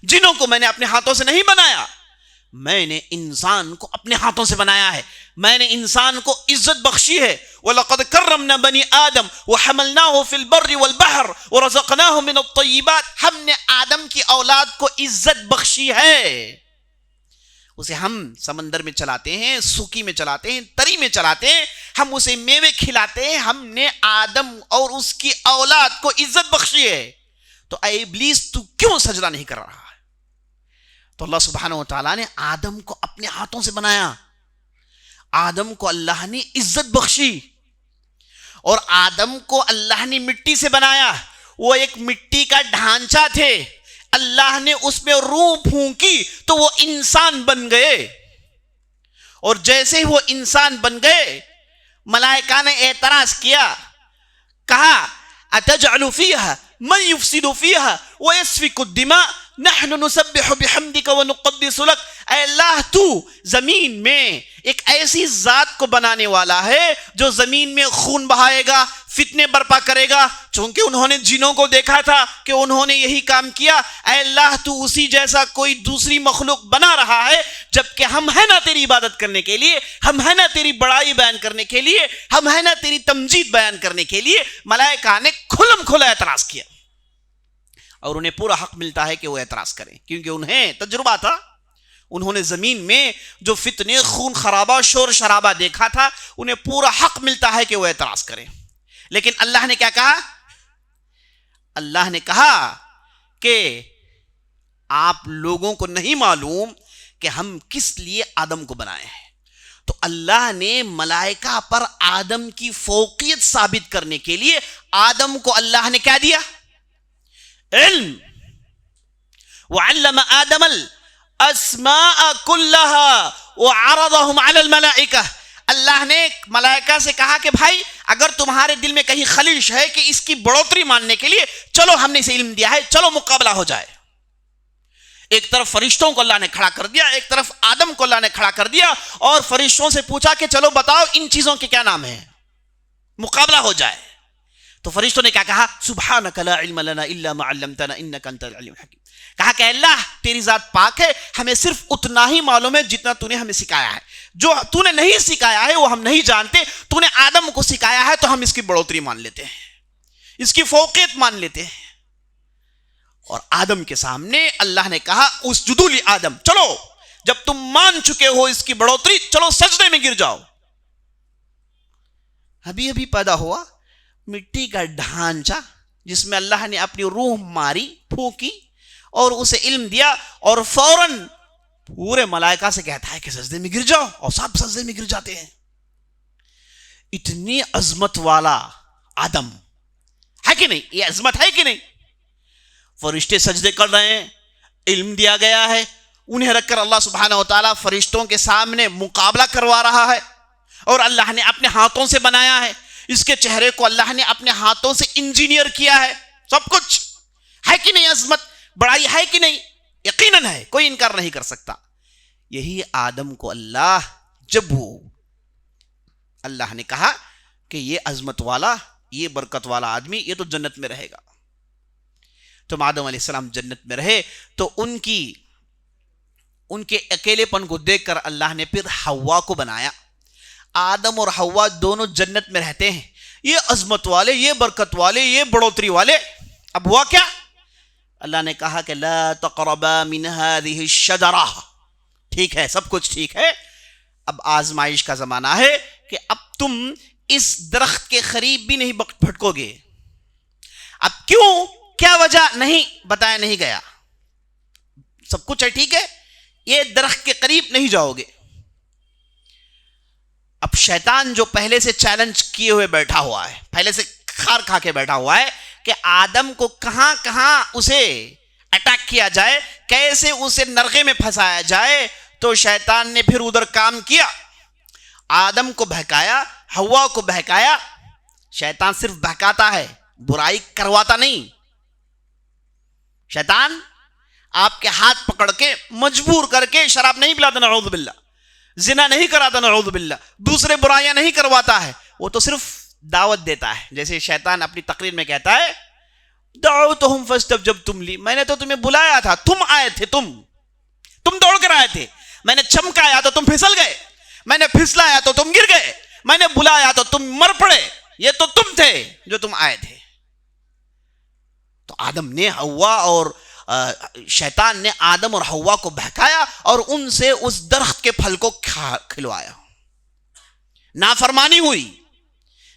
Speaker 2: جنوں کو میں نے اپنے ہاتھوں سے نہیں بنایا، میں نے انسان کو اپنے ہاتھوں سے بنایا ہے. میں نے انسان کو عزت بخشی ہے. وَلَقَدْ كَرَّمْنَا بَنِي آدَمَ وَحَمَلْنَاهُ فِي الْبَرِّ وَالْبَحْرِ وَرَزَقْنَاهُ مِنَ الطَّيِّبَاتِ. ہم نے آدم کی اولاد کو عزت بخشی ہے. اسے ہم سمندر میں چلاتے ہیں، سوکی میں چلاتے ہیں، تری میں چلاتے ہیں، ہم اسے میوے کھلاتے ہیں. ہم نے آدم اور اس کی اولاد کو عزت بخشی ہے. تو اے ابلیس تو کیوں سجدہ نہیں کر رہا ہے؟ تو اللہ سبحانہ و تعالیٰ نے آدم کو اپنے ہاتھوں سے بنایا. آدم کو اللہ نے عزت بخشی اور آدم کو اللہ نے مٹی سے بنایا. وہ ایک مٹی کا ڈھانچہ تھے، اللہ نے اس میں روح پھونکی تو وہ انسان بن گئے. اور جیسے ہی وہ انسان بن گئے ملائکہ نے اعتراض کیا، کہا اتجعل فیہا من یفسد فیہا ویسفک الدماء نحن نسبح بحمدک ونقدس لک. اے اللہ تو زمین میں ایک ایسی ذات کو بنانے والا ہے جو زمین میں خون بہائے گا، فتنے برپا کرے گا. چونکہ انہوں نے جنوں کو دیکھا تھا کہ انہوں نے یہی کام کیا. اے اللہ تو اسی جیسا کوئی دوسری مخلوق بنا رہا ہے، جبکہ ہم ہیں نا تیری عبادت کرنے کے لیے، ہم ہیں نا تیری بڑائی بیان کرنے کے لیے، ہم ہیں نا تیری تمجید بیان کرنے کے لیے. ملائکہ نے کھلم کھلا اعتراض کیا اور انہیں پورا حق ملتا ہے کہ وہ اعتراض کریں، کیونکہ انہیں تجربہ تھا، انہوں نے زمین میں جو فتنے، خون خرابہ، شور شرابہ دیکھا تھا، انہیں پورا حق ملتا ہے کہ وہ اعتراض کریں. لیکن اللہ نے کیا کہا؟ اللہ نے کہا کہ آپ لوگوں کو نہیں معلوم کہ ہم کس لیے آدم کو بنائے ہیں. تو اللہ نے ملائکہ پر آدم کی فوقیت ثابت کرنے کے لیے آدم کو اللہ نے کیا دیا؟ علم. وعلم آدم الاسماء كلها وعرضهم على الملائکہ. اللہ نے ملائکہ سے کہا کہ بھائی اگر تمہارے دل میں کہیں خلش ہے کہ اس کی بڑھوتری ماننے کے لیے، چلو ہم نے اسے علم دیا ہے، چلو مقابلہ ہو جائے. ایک طرف فرشتوں کو اللہ نے کھڑا کر دیا، ایک طرف آدم کو اللہ نے کھڑا کر دیا، اور فرشتوں سے پوچھا کہ چلو بتاؤ ان چیزوں کے کیا نام ہیں، مقابلہ ہو جائے. تو فرشتوں نے کیا کہا؟ سبحانک لا علم لنا الا ما علمتنا انک انت العلیم الحکیم. کہا کہ اللہ تیری ذات پاک ہے، ہمیں صرف اتنا ہی معلوم ہے جتنا تو نے ہمیں سکھایا ہے، جو تو نے نہیں سکھایا ہے وہ ہم نہیں جانتے. تو نے آدم کو سکھایا ہے تو ہم اس کی بڑھوتری مان لیتے ہیں، اس کی فوقیت مان لیتے ہیں. اور آدم کے سامنے اللہ نے کہا اسجدوا لآدم، چلو جب تم مان چکے ہو اس کی بڑھوتری، چلو سجدے میں گر جاؤ. ابھی پیدا ہوا مٹی کا ڈھانچہ جس میں اللہ نے اپنی روح ماری، پھونکی اور اسے علم دیا، اور فوراً پورے ملائکہ سے کہتا ہے کہ سجدے میں گر جاؤ، اور سب سجدے میں گر جاتے ہیں. اتنی عظمت والا آدم ہے کہ نہیں؟ یہ عظمت ہے کہ نہیں؟ فرشتے سجدے کر رہے ہیں، علم دیا گیا ہے، انہیں رکھ کر اللہ سبحانہ و تعالیٰ فرشتوں کے سامنے مقابلہ کروا رہا ہے، اور اللہ نے اپنے ہاتھوں سے بنایا ہے. اس کے چہرے کو اللہ نے اپنے ہاتھوں سے انجینئر کیا ہے. سب کچھ ہے کہ نہیں؟ عظمت، بڑائی ہے کہ نہیں؟ یقیناً ہے، کوئی انکار نہیں کر سکتا. یہی آدم کو اللہ نے کہا کہ یہ عظمت والا، یہ برکت والا آدمی یہ تو جنت میں رہے گا. تو آدم علیہ السلام جنت میں رہے تو ان کے اکیلے پن کو دیکھ کر اللہ نے پھر حوا کو بنایا. آدم اور حوا دونوں جنت میں رہتے ہیں، یہ عظمت والے، یہ برکت والے، یہ بڑھوتری والے. اب ہوا کیا؟ اللہ نے کہا کہ لا تقربا من هذه الشجرہ. ٹھیک ہے، سب کچھ ٹھیک ہے، اب آزمائش کا زمانہ ہے کہ اب تم اس درخت کے قریب بھی نہیں بھٹکو گے. اب کیوں، کیا وجہ نہیں بتایا نہیں گیا. سب کچھ ہے، ٹھیک ہے، یہ درخت کے قریب نہیں جاؤ گے. اب شیطان جو پہلے سے چیلنج کیے ہوئے بیٹھا ہوا ہے، پہلے سے کھار کھا کے بیٹھا ہوا ہے کہ آدم کو کہاں کہاں اسے اٹیک کیا جائے، کیسے اسے نرغے میں پھنسایا جائے. تو شیطان نے پھر ادھر کام کیا، آدم کو بہکایا، حوا کو بہکایا. شیطان صرف بہکاتا ہے، برائی کرواتا نہیں. شیطان آپ کے ہاتھ پکڑ کے مجبور کر کے شراب نہیں پلاتا، نعوذ باللہ، زنا نہیں کراتا، نعوذ باللہ، دوسرے برائیاں نہیں کرواتا ہے، وہ تو صرف دعوت دیتا ہے. جیسے شیطان اپنی تقریر میں کہتا ہے دعوتہم فاستجبتم لی، میں نے تو تمہیں بلایا تھا، تم آئے تھے، تم دوڑ کر آئے تھے، میں نے چمکایا تو تم پھسل گئے، میں نے پھسلایا تو تم گر گئے، میں نے بلایا تو تم مر پڑے، یہ تو تم تھے جو تم آئے تھے. تو آدم نے حوا اور شیطان نے آدم اور حوا کو بہکایا اور ان سے اس درخت کے پھل کو کھلوایا. نافرمانی ہوئی.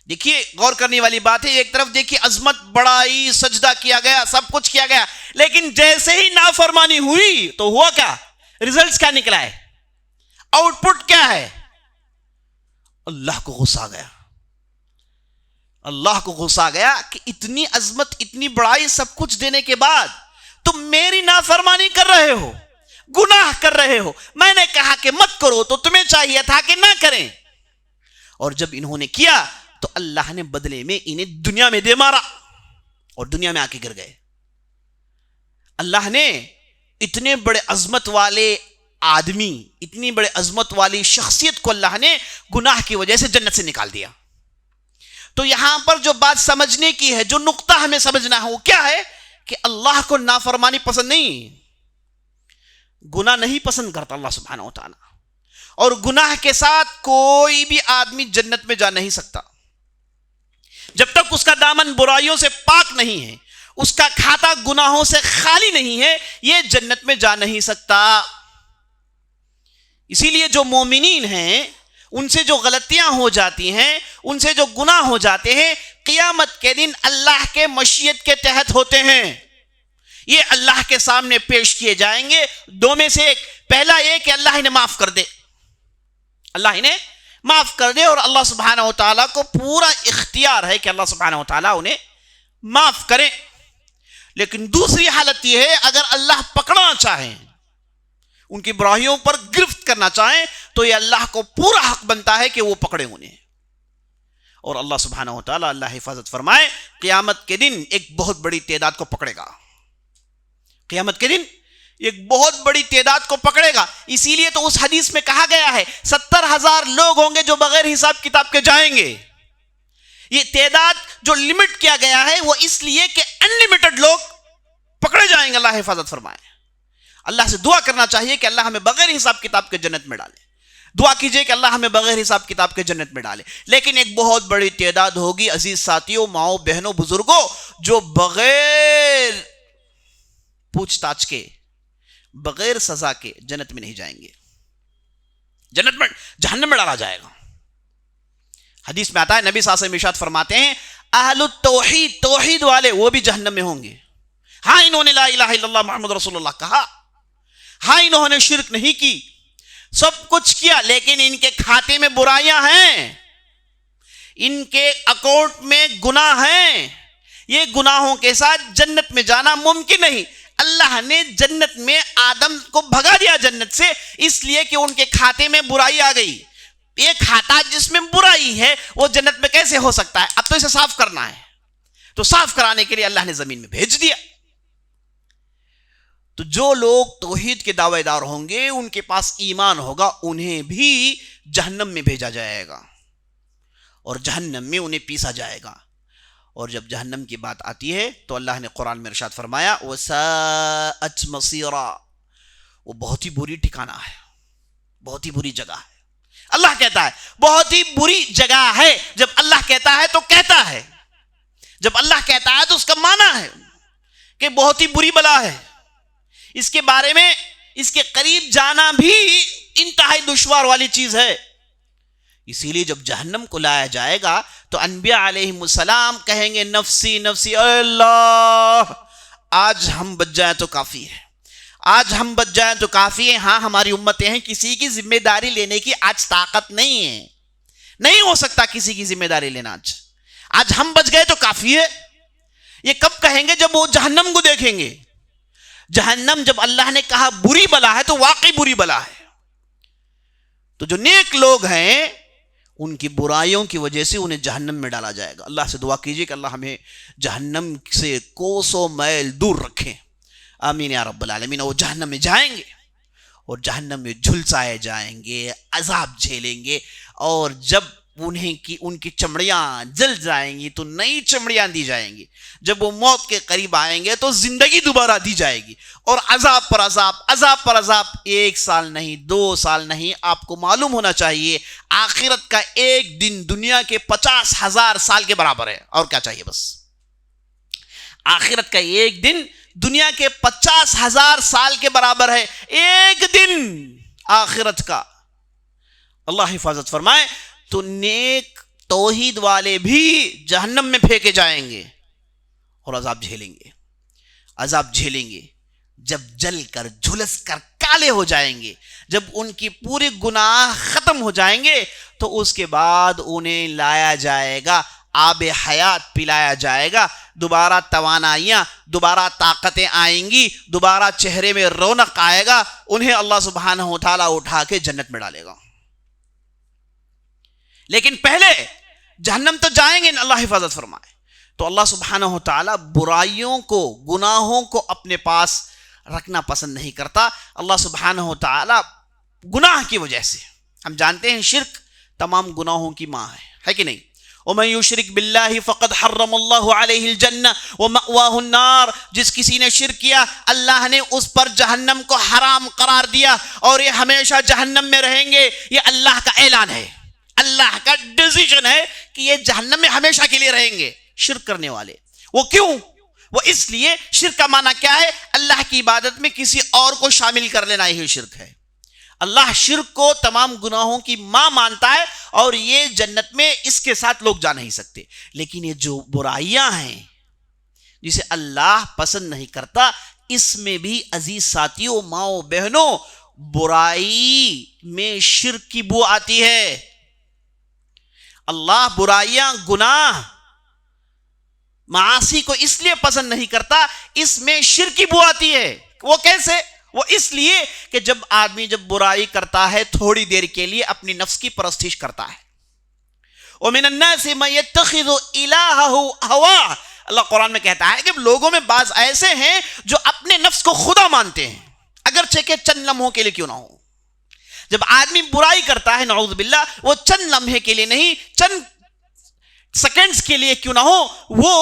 Speaker 2: دیکھیے غور کرنے والی بات ہے، ایک طرف دیکھیے عظمت، بڑائی، سجدہ کیا گیا، سب کچھ کیا گیا، لیکن جیسے ہی نافرمانی ہوئی تو ہوا کیا؟ ریزلٹس کیا نکلا ہے؟ آؤٹ پٹ کیا ہے؟ اللہ کو غصہ آ گیا. اللہ کو غصہ آ گیا کہ اتنی عظمت، اتنی بڑائی، سب کچھ دینے کے بعد تم میری نافرمانی کر رہے ہو، گناہ کر رہے ہو. میں نے کہا کہ مت کرو تو تمہیں چاہیے تھا کہ نہ کریں، اور جب انہوں نے کیا تو اللہ نے بدلے میں انہیں دنیا میں دے مارا اور دنیا میں آ کے گر گئے. اللہ نے اتنے بڑے عظمت والے آدمی، اتنی بڑے عظمت والی شخصیت کو اللہ نے گناہ کی وجہ سے جنت سے نکال دیا. تو یہاں پر جو بات سمجھنے کی ہے، جو نقطہ ہمیں سمجھنا ہے وہ کیا ہے کہ اللہ کو نافرمانی پسند نہیں، گناہ نہیں پسند کرتا اللہ سبحانہ و تعالی، اور گناہ کے ساتھ کوئی بھی آدمی جنت میں جا نہیں سکتا. جب تک اس کا دامن برائیوں سے پاک نہیں ہے، اس کا کھاتا گناہوں سے خالی نہیں ہے، یہ جنت میں جا نہیں سکتا. اسی لیے جو مومنین ہیں ان سے جو غلطیاں ہو جاتی ہیں، ان سے جو گناہ ہو جاتے ہیں، قیامت کے دن اللہ کے مشیت کے تحت ہوتے ہیں. یہ اللہ کے سامنے پیش کیے جائیں گے. دو میں سے ایک، پہلا یہ کہ اللہ انہیں معاف کر دے، اللہ انہیں معاف کر دے، اور اللہ سبحانہ و تعالیٰ کو پورا اختیار ہے کہ اللہ سبحانہ و تعالیٰ انہیں معاف کرے. لیکن دوسری حالت یہ ہے، اگر اللہ پکڑنا چاہیں، ان کی برائیوں پر گرفت کرنا چاہیں، تو یہ اللہ کو پورا حق بنتا ہے کہ وہ پکڑے انہیں. اور اللہ سبحانہ و تعالیٰ، اللہ حفاظت فرمائے، قیامت کے دن ایک بہت بڑی تعداد کو پکڑے گا. قیامت کے دن ایک بہت بڑی تعداد کو پکڑے گا. اسی لیے تو اس حدیث میں کہا گیا ہے 70,000 لوگ ہوں گے جو بغیر حساب کتاب کے جائیں گے. یہ تعداد جو لمٹ کیا گیا ہے وہ اس لیے کہ انلمیٹڈ لوگ پکڑے جائیں گے. اللہ حفاظت فرمائے. اللہ سے دعا کرنا چاہیے کہ اللہ ہمیں بغیر حساب کتاب کے جنت میں ڈالے. دعا کیجئے کہ اللہ ہمیں بغیر حساب کتاب کے جنت میں ڈالے. لیکن ایک بہت بڑی تعداد ہوگی عزیز ساتھیوں، ماؤں بہنوں بزرگوں، جو بغیر پوچھ تاچھ کے، بغیر سزا کے جنت میں نہیں جائیں گے، جنت میں جہنم میں ڈالا جائے گا. حدیث میں آتا ہے، نبی صلی اللہ علیہ وسلم ارشاد فرماتے ہیں، اہل التوحید، توحید والے، وہ بھی جہنم میں ہوں گے. ہاں انہوں نے لا الہ الا اللہ محمد رسول اللہ کہا، ہاں انہوں نے شرک نہیں کی، سب کچھ کیا، لیکن ان کے کھاتے میں برائیاں ہیں، ان کے اکاؤنٹ میں گناہ ہیں. یہ گناہوں کے ساتھ جنت میں جانا ممکن نہیں. اللہ نے جنت میں آدم کو بھگا دیا جنت سے، اس لیے کہ ان کے کھاتے میں برائی آ گئی. ایک کھاتا جس میں برائی ہے وہ جنت میں کیسے ہو سکتا ہے؟ اب تو اسے صاف کرنا ہے. تو صاف کرانے کے لیے اللہ نے زمین میں بھیج دیا. تو جو لوگ توحید کے دعوے دار ہوں گے، ان کے پاس ایمان ہوگا، انہیں بھی جہنم میں بھیجا جائے گا اور جہنم میں انہیں پیسا جائے گا. اور جب جہنم کی بات آتی ہے تو اللہ نے قرآن میں ارشاد فرمایا، وَسَاءَتْ مَصِيرًا، وہ بہت ہی بری ٹھکانہ ہے، بہت ہی بری جگہ ہے. اللہ کہتا ہے بہت ہی بری جگہ ہے. جب اللہ کہتا ہے تو کہتا ہے، جب اللہ کہتا ہے تو اس کا معنی ہے کہ بہت ہی بری بلا ہے. اس کے بارے میں، اس کے قریب جانا بھی انتہائی دشوار والی چیز ہے. اسی لیے جب جہنم کو لایا جائے گا تو انبیاء علیہ السلام کہیں گے، نفسی نفسی، اے اللہ آج ہم بچ جائیں تو کافی ہے، آج ہم بچ جائیں تو کافی ہے. ہاں ہماری امتیں ہیں، کسی کی ذمہ داری لینے کی آج طاقت نہیں ہے، نہیں ہو سکتا کسی کی ذمہ داری لینا. آج ہم بچ گئے تو کافی ہے. یہ کب کہیں گے؟ جب وہ جہنم کو دیکھیں گے. جہنم جب اللہ نے کہا بری بلا ہے تو واقعی بری بلا ہے. تو جو نیک لوگ ہیں ان کی برائیوں کی وجہ سے انہیں جہنم میں ڈالا جائے گا. اللہ سے دعا کیجیے کہ اللہ ہمیں جہنم سے کوسوں میل دور رکھے. آمین یا رب العالمین. وہ جہنم میں جائیں گے اور جہنم میں جھلسائے جائیں گے، عذاب جھیلیں گے، اور جب ان کی چمڑیاں جل جائیں گی تو نئی چمڑیاں دی جائیں گی. جب وہ موت کے قریب آئیں گے تو زندگی دوبارہ دی جائے گی، اور عذاب پر عذاب، عذاب پر عذاب. 1 سال نہیں، 2 سال نہیں. آپ کو معلوم ہونا چاہیے آخرت کا ایک دن دنیا کے 50,000 سال کے برابر ہے. اور کیا چاہیے؟ بس آخرت کا ایک دن دنیا کے 50,000 سال کے برابر ہے. ایک دن آخرت کا. اللہ حفاظت فرمائے. تو نیک توحید والے بھی جہنم میں پھینکے جائیں گے اور عذاب جھیلیں گے، عذاب جھیلیں گے. جب جل کر جھلس کر کالے ہو جائیں گے، جب ان کی پوری گناہ ختم ہو جائیں گے، تو اس کے بعد انہیں لایا جائے گا، آب حیات پلایا جائے گا. دوبارہ توانائیاں، دوبارہ طاقتیں آئیں گی، دوبارہ چہرے میں رونق آئے گا. انہیں اللہ سبحانہ و تعالیٰ اٹھا کے جنت میں ڈالے گا. لیکن پہلے جہنم تو جائیں گے. اللہ حفاظت فرمائے. تو اللہ سبحانہ و تعالیٰ برائیوں کو، گناہوں کو اپنے پاس رکھنا پسند نہیں کرتا. اللہ سبحانہ و تعالیٰ گناہ کی وجہ سے، ہم جانتے ہیں شرک تمام گناہوں کی ماں ہے کہ نہیں؟ وَمَن يُشْرِكْ بِاللَّهِ فَقَدْ حَرَّمَ اللَّهُ عَلَيْهِ الْجَنَّةَ وَمَأْوَاهُ النَّارُ. جس کسی نے شرک کیا، اللہ نے اس پر جہنم کو حرام قرار دیا اور یہ ہمیشہ جہنم میں رہیں گے. یہ اللہ کا اعلان ہے، اللہ کا ڈیسیژن ہے کہ یہ جہنم میں ہمیشہ کے لیے رہیں گے شرک کرنے والے. وہ کیوں؟ وہ اس لیے، شرک کا معنی کیا ہے؟ اللہ کی عبادت میں کسی اور کو شامل کر لینا، یہی شرک ہے. اللہ شرک کو تمام گناہوں کی ماں مانتا ہے اور یہ جنت میں اس کے ساتھ لوگ جا نہیں سکتے. لیکن یہ جو برائیاں ہیں جسے اللہ پسند نہیں کرتا، اس میں بھی عزیز ساتھیوں، ماؤں بہنوں، برائی میں شرک کی بو آتی ہے. اللہ برائیاں، گناہ، معاصی کو اس لیے پسند نہیں کرتا، اس میں شرک کی بو آتی ہے. وہ کیسے؟ وہ اس لیے کہ جب آدمی برائی کرتا ہے تھوڑی دیر کے لیے اپنی نفس کی پرستش کرتا ہے. وَمِنَ النَّاسِ مَن يَتَّخِذُ إِلَٰهَهُ هَوَاهُ. اللہ قرآن میں کہتا ہے کہ لوگوں میں بعض ایسے ہیں جو اپنے نفس کو خدا مانتے ہیں، اگرچہ کہ چند لمحوں کے لیے کیوں نہ ہو. جب آدمی برائی کرتا ہے نعوذ باللہ، وہ چند لمحے کے لیے نہیں، چند سیکنڈز کے لیے کیوں نہ ہو، وہ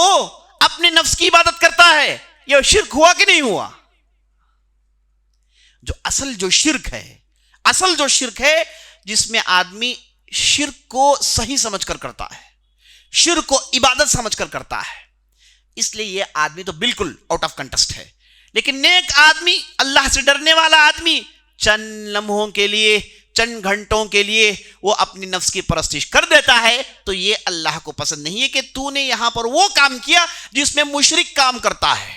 Speaker 2: اپنے نفس کی عبادت کرتا ہے. یہ شرک ہوا کہ نہیں ہوا؟ جو شرک ہے جس میں آدمی شرک کو صحیح سمجھ کر کرتا ہے، شرک کو عبادت سمجھ کر کرتا ہے، اس لیے یہ آدمی تو بالکل آؤٹ آف کنٹسٹ ہے. لیکن نیک آدمی، اللہ سے ڈرنے والا آدمی، چند لمحوں کے لیے، چند گھنٹوں کے لیے وہ اپنی نفس کی پرستش کر دیتا ہے، تو یہ اللہ کو پسند نہیں ہے کہ تو نے یہاں پر وہ کام کیا جس میں مشرک کام کرتا ہے،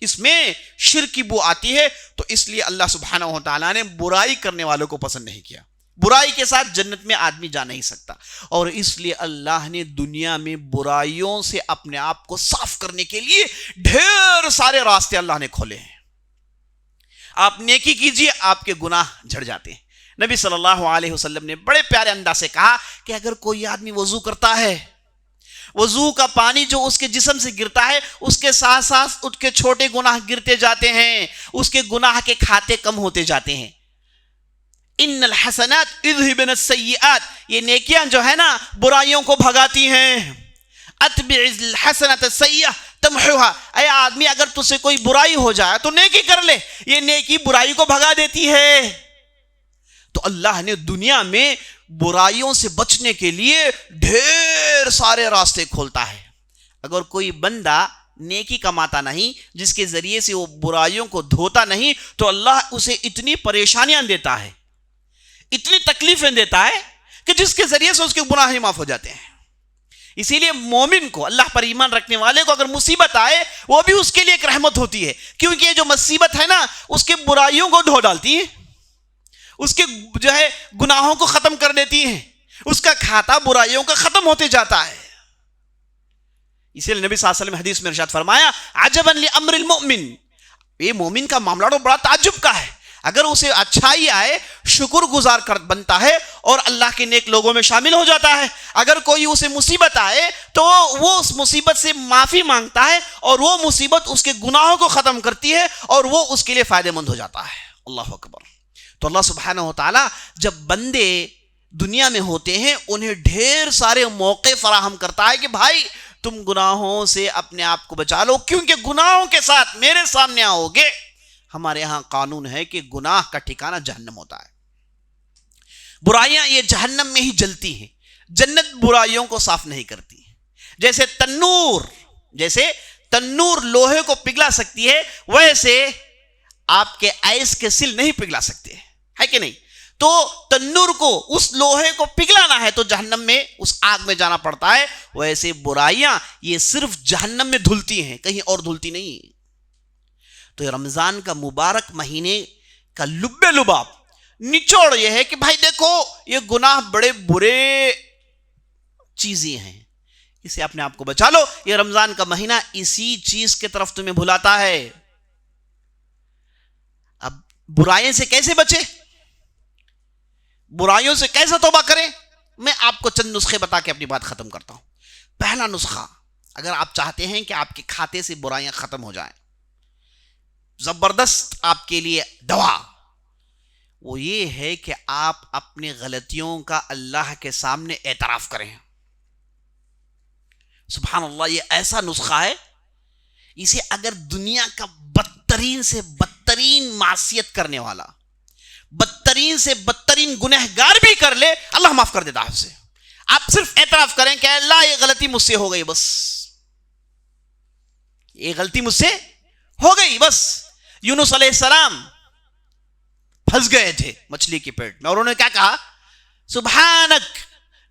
Speaker 2: اس میں شرک کی بو آتی ہے. تو اس لیے اللہ سبحانہ و تعالیٰ نے برائی کرنے والوں کو پسند نہیں کیا. برائی کے ساتھ جنت میں آدمی جا نہیں سکتا، اور اس لیے اللہ نے دنیا میں برائیوں سے اپنے آپ کو صاف کرنے کے لیے ڈھیر سارے راستے اللہ نے کھولے ہیں. آپ نیکی کیجئے، آپ کے گناہ جھڑ جاتے ہیں. نبی صلی اللہ علیہ وسلم نے بڑے پیارے انداز سے کہا کہ اگر کوئی آدمی وضو کرتا ہے، وضو کا پانی جو اس کے جسم سے گرتا ہے، اس کے ساتھ ساتھ اس کے چھوٹے گناہ گرتے جاتے ہیں، اس کے گناہ کے کھاتے کم ہوتے جاتے ہیں. ان الحسنات یذھبن السیئات، یہ نیکیاں جو ہے نا برائیوں کو بھگاتی ہیں. اتبع الحسنۃ السیئہ تمحوها، اے آدمی اگر تجھ سے کوئی برائی ہو جائے تو نیکی کر لے، یہ نیکی برائی کو بھگا دیتی ہے. تو اللہ نے دنیا میں برائیوں سے بچنے کے لیے ڈھیر سارے راستے کھولتا ہے. اگر کوئی بندہ نیکی کماتا نہیں، جس کے ذریعے سے وہ برائیوں کو دھوتا نہیں، تو اللہ اسے اتنی پریشانیاں دیتا ہے، اتنی تکلیفیں دیتا ہے کہ جس کے ذریعے سے اس کے گناہ ہی معاف ہو جاتے ہیں. اسی لیے مومن کو، اللہ پر ایمان رکھنے والے کو اگر مصیبت آئے، وہ بھی اس کے لیے ایک رحمت ہوتی ہے، کیونکہ یہ جو مصیبت ہے نا اس کے برائیوں کو دھو ڈالتی ہے، اس کے جو ہے گناہوں کو ختم کر دیتی ہیں، اس کا کھاتا برائیوں کا ختم ہوتے جاتا ہے. اسی لیے نبی صلی اللہ علیہ وسلم حدیث میں ارشاد فرمایا عجبا لامر المؤمن، یہ مومن کا معاملہ تو بڑا تعجب کا ہے. اگر اسے اچھائی آئے شکر گزار کر بنتا ہے اور اللہ کے نیک لوگوں میں شامل ہو جاتا ہے. اگر کوئی اسے مصیبت آئے تو وہ اس مصیبت سے معافی مانگتا ہے اور وہ مصیبت اس کے گناہوں کو ختم کرتی ہے اور وہ اس کے لیے فائدہ مند ہو جاتا ہے. اللہ اکبر. تو اللہ سبحانہ و تعالیٰ جب بندے دنیا میں ہوتے ہیں انہیں ڈھیر سارے موقع فراہم کرتا ہے کہ بھائی تم گناہوں سے اپنے آپ کو بچا لو، کیونکہ گناہوں کے ساتھ میرے سامنے آؤ گے. ہمارے ہاں قانون ہے کہ گناہ کا ٹھکانہ جہنم ہوتا ہے، برائیاں یہ جہنم میں ہی جلتی ہیں، جنت برائیوں کو صاف نہیں کرتی. جیسے تنور لوہے کو پگھلا سکتی ہے، ویسے آپ کے آئس کے سل نہیں پگھلا سکتے، ہے کہ نہیں؟ تو تنور کو، اس لوہے کو پگھلانا ہے تو جہنم میں، اس آگ میں جانا پڑتا ہے. ویسے برائیاں یہ صرف جہنم میں دھلتی ہیں، کہیں اور دھلتی نہیں. تو رمضان کا مبارک مہینے کا لباب نچوڑ یہ ہے کہ بھائی دیکھو یہ گناہ بڑے برے چیزیں ہیں، اسے اپنے آپ کو بچا لو. یہ رمضان کا مہینہ اسی چیز کے طرف تمہیں بلاتا ہے. اب برائیوں سے کیسے بچے، برائیوں سے کیسے توبہ کریں، میں آپ کو چند نسخے بتا کے اپنی بات ختم کرتا ہوں. پہلا نسخہ، اگر آپ چاہتے ہیں کہ آپ کے کھاتے سے برائیاں ختم ہو جائیں، زبردست آپ کے لیے دوا، وہ یہ ہے کہ آپ اپنے غلطیوں کا اللہ کے سامنے اعتراف کریں. سبحان اللہ، یہ ایسا نسخہ ہے، اسے اگر دنیا کا بدترین سے بدترین معصیت کرنے والا، بدترین سے بدترین گنہگار بھی کر لے، اللہ معاف کر دیتا ہے اسے. آپ صرف اعتراف کریں کہ اللہ یہ غلطی مجھ سے ہو گئی، بس یہ غلطی مجھ سے ہو گئی بس. یونس علیہ السلام پھنس گئے تھے مچھلی کے پیٹ میں، اور انہوں نے کیا کہا؟ سبحانک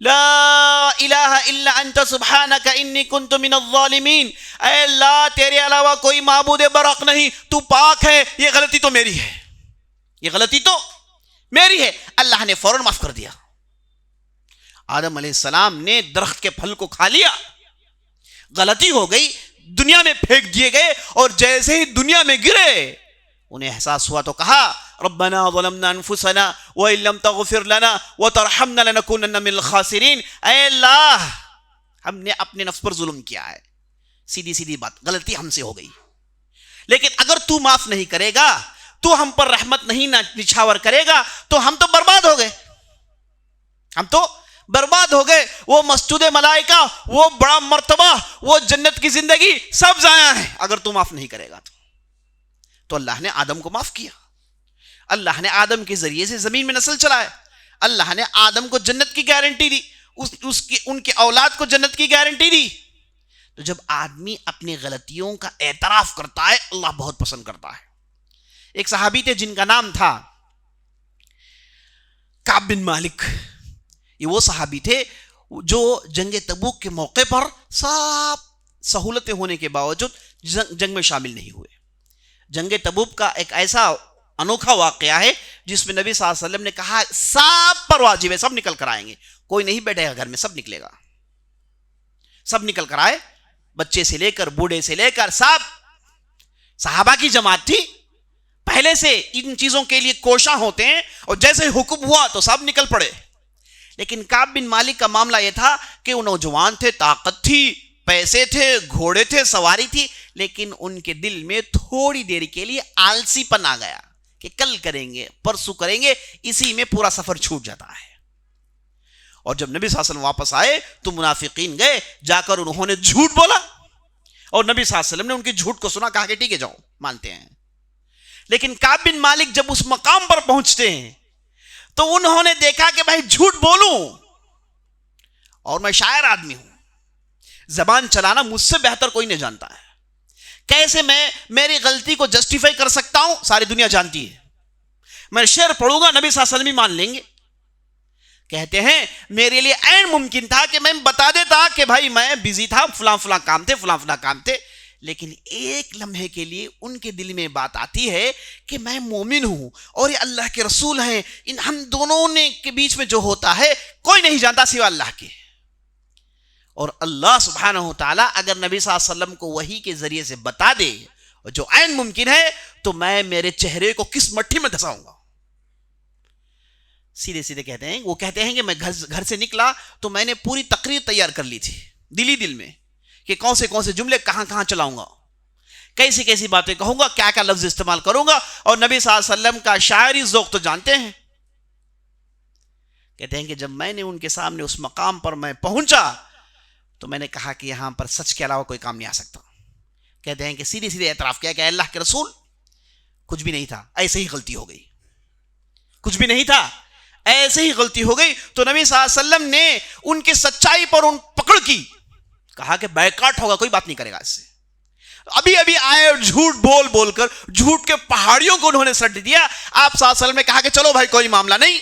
Speaker 2: لا الہ الا انت سبحانک انی کنت من الظالمین، اے اللہ تیرے علاوہ کوئی معبود برحق نہیں، تو پاک ہے، یہ غلطی تو میری ہے، یہ غلطی تو میری ہے۔ اللہ نے فوراً معاف کر دیا۔ آدم علیہ السلام نے درخت کے پھل کو کھا لیا، غلطی ہو گئی، دنیا میں پھینک دیے گئے، اور جیسے ہی دنیا میں گرے انہیں احساس ہوا تو کہا ربنا ظلمنا انفسنا وان لم تغفر لنا وترحمنا لنكونن من الخاسرین، اے اللہ ہم نے اپنے نفس پر ظلم کیا ہے، سیدھی سیدھی بات، غلطی ہم سے ہو گئی، لیکن اگر تو معاف نہیں کرے گا، تو ہم پر رحمت نہیں نچھاور کرے گا، تو ہم تو برباد ہو گئے، ہم تو برباد ہو گئے، وہ مسجد ملائکہ، وہ بڑا مرتبہ، وہ جنت کی زندگی سب ضائع ہے اگر تو معاف نہیں کرے گا۔ تو اللہ نے آدم کو معاف کیا، اللہ نے آدم کے ذریعے سے زمین میں نسل چلائے، اللہ نے آدم کو جنت کی گارنٹی دی، ان کے اولاد کو جنت کی گارنٹی دی۔ تو جب آدمی اپنی غلطیوں کا اعتراف کرتا ہے اللہ بہت پسند کرتا ہے۔ ایک صحابی تھے جن کا نام تھا کعب بن مالک، یہ وہ صحابی تھے جو جنگ تبوک کے موقع پر سب سہولتیں ہونے کے باوجود جنگ میں شامل نہیں ہوئے۔ جنگ تبوک کا ایک ایسا انوکھا واقعہ ہے جس میں نبی صلی اللہ علیہ وسلم نے کہا سب پر واجب ہے، سب نکل کر آئیں گے، کوئی نہیں بیٹھے گا گھر میں، سب نکلے گا، سب نکل کر آئے، بچے سے لے کر بوڑھے سے لے کر سب۔ صحابہ کی جماعت تھی، پہلے سے ان چیزوں کے لیے کوشاں ہوتے ہیں، اور جیسے حکم ہوا تو سب نکل پڑے۔ لیکن کعب بن مالک کا معاملہ یہ تھا کہ وہ نوجوان تھے، طاقت تھی، پیسے تھے، گھوڑے تھے، سواری تھی، لیکن ان کے دل میں تھوڑی دیر کے لیے آلسی پن آ گیا کہ کل کریں گے، پرسوں کریں گے، اسی میں پورا سفر چھوٹ جاتا ہے۔ اور جب نبی صلی اللہ علیہ وسلم واپس آئے تو منافقین گئے، جا کر انہوں نے جھوٹ بولا، اور نبی صلی اللہ علیہ وسلم نے ان کی جھوٹ کو سنا، کہا کہ ٹھیک ہے جاؤ مانتے ہیں۔ لیکن کعب بن مالک جب اس مقام پر پہنچتے ہیں تو انہوں نے دیکھا کہ بھائی جھوٹ بولوں، اور میں شاعر آدمی ہوں، زبان چلانا مجھ سے بہتر کوئی نہیں جانتا ہے، کیسے میں میری غلطی کو جسٹیفائی کر سکتا ہوں، ساری دنیا جانتی ہے، میں شعر پڑھوں گا نبی صلی اللہ علیہ وسلم مان لیں گے۔ کہتے ہیں میرے لیے عین ممکن تھا کہ میں بتا دیتا کہ بھائی میں بزی تھا، فلاں فلاں کام تھے، فلاں فلاں کام تھے، لیکن ایک لمحے کے لیے ان کے دل میں بات آتی ہے کہ میں مومن ہوں اور یہ اللہ کے رسول ہیں، ان ہم دونوں کے بیچ میں جو ہوتا ہے کوئی نہیں جانتا سوا اللہ کے۔ اور اللہ سبحانہ و تعالیٰ اگر نبی صلی اللہ علیہ وسلم کو وحی کے ذریعے سے بتا دے جو عین ممکن ہے، تو میں میرے چہرے کو کس مٹھی میں دھساؤں گا۔ سیدھے سیدھے کہتے ہیں، وہ کہتے ہیں کہ میں گھر سے نکلا تو میں نے پوری تقریر تیار کر لی تھی دل میں کہ کون سے جملے کہاں کہاں چلاؤں گا، کیسی کیسی باتیں کہوں گا، کیا کیا لفظ استعمال کروں گا، اور نبی صلی اللہ علیہ وسلم کا شاعری ذوق تو جانتے ہیں۔ کہتے ہیں کہ جب میں نے ان کے سامنے اس مقام پر میں پہنچا تو میں نے کہا کہ یہاں پر سچ کے علاوہ کوئی کام نہیں آ سکتا۔ کہتے ہیں کہ سیدھے سیدھے اعتراف کیا کہ اللہ کے رسول کچھ بھی نہیں تھا، ایسے ہی غلطی ہو گئی، کچھ بھی نہیں تھا، ایسے ہی غلطی ہو گئی۔ تو نبی صلی اللہ علیہ وسلم نے ان کی سچائی پر ان پکڑ کی، کہا کہ بیکاٹ ہوگا، کوئی بات نہیں کرے گا اس سے۔ ابھی آئے اور جھوٹ بول کر جھوٹ کے پہاڑیوں کو انہوں نے سٹ دیا۔ آپ صلی اللہ علیہ وسلم نے کہا کہ چلو بھائی کوئی معاملہ نہیں،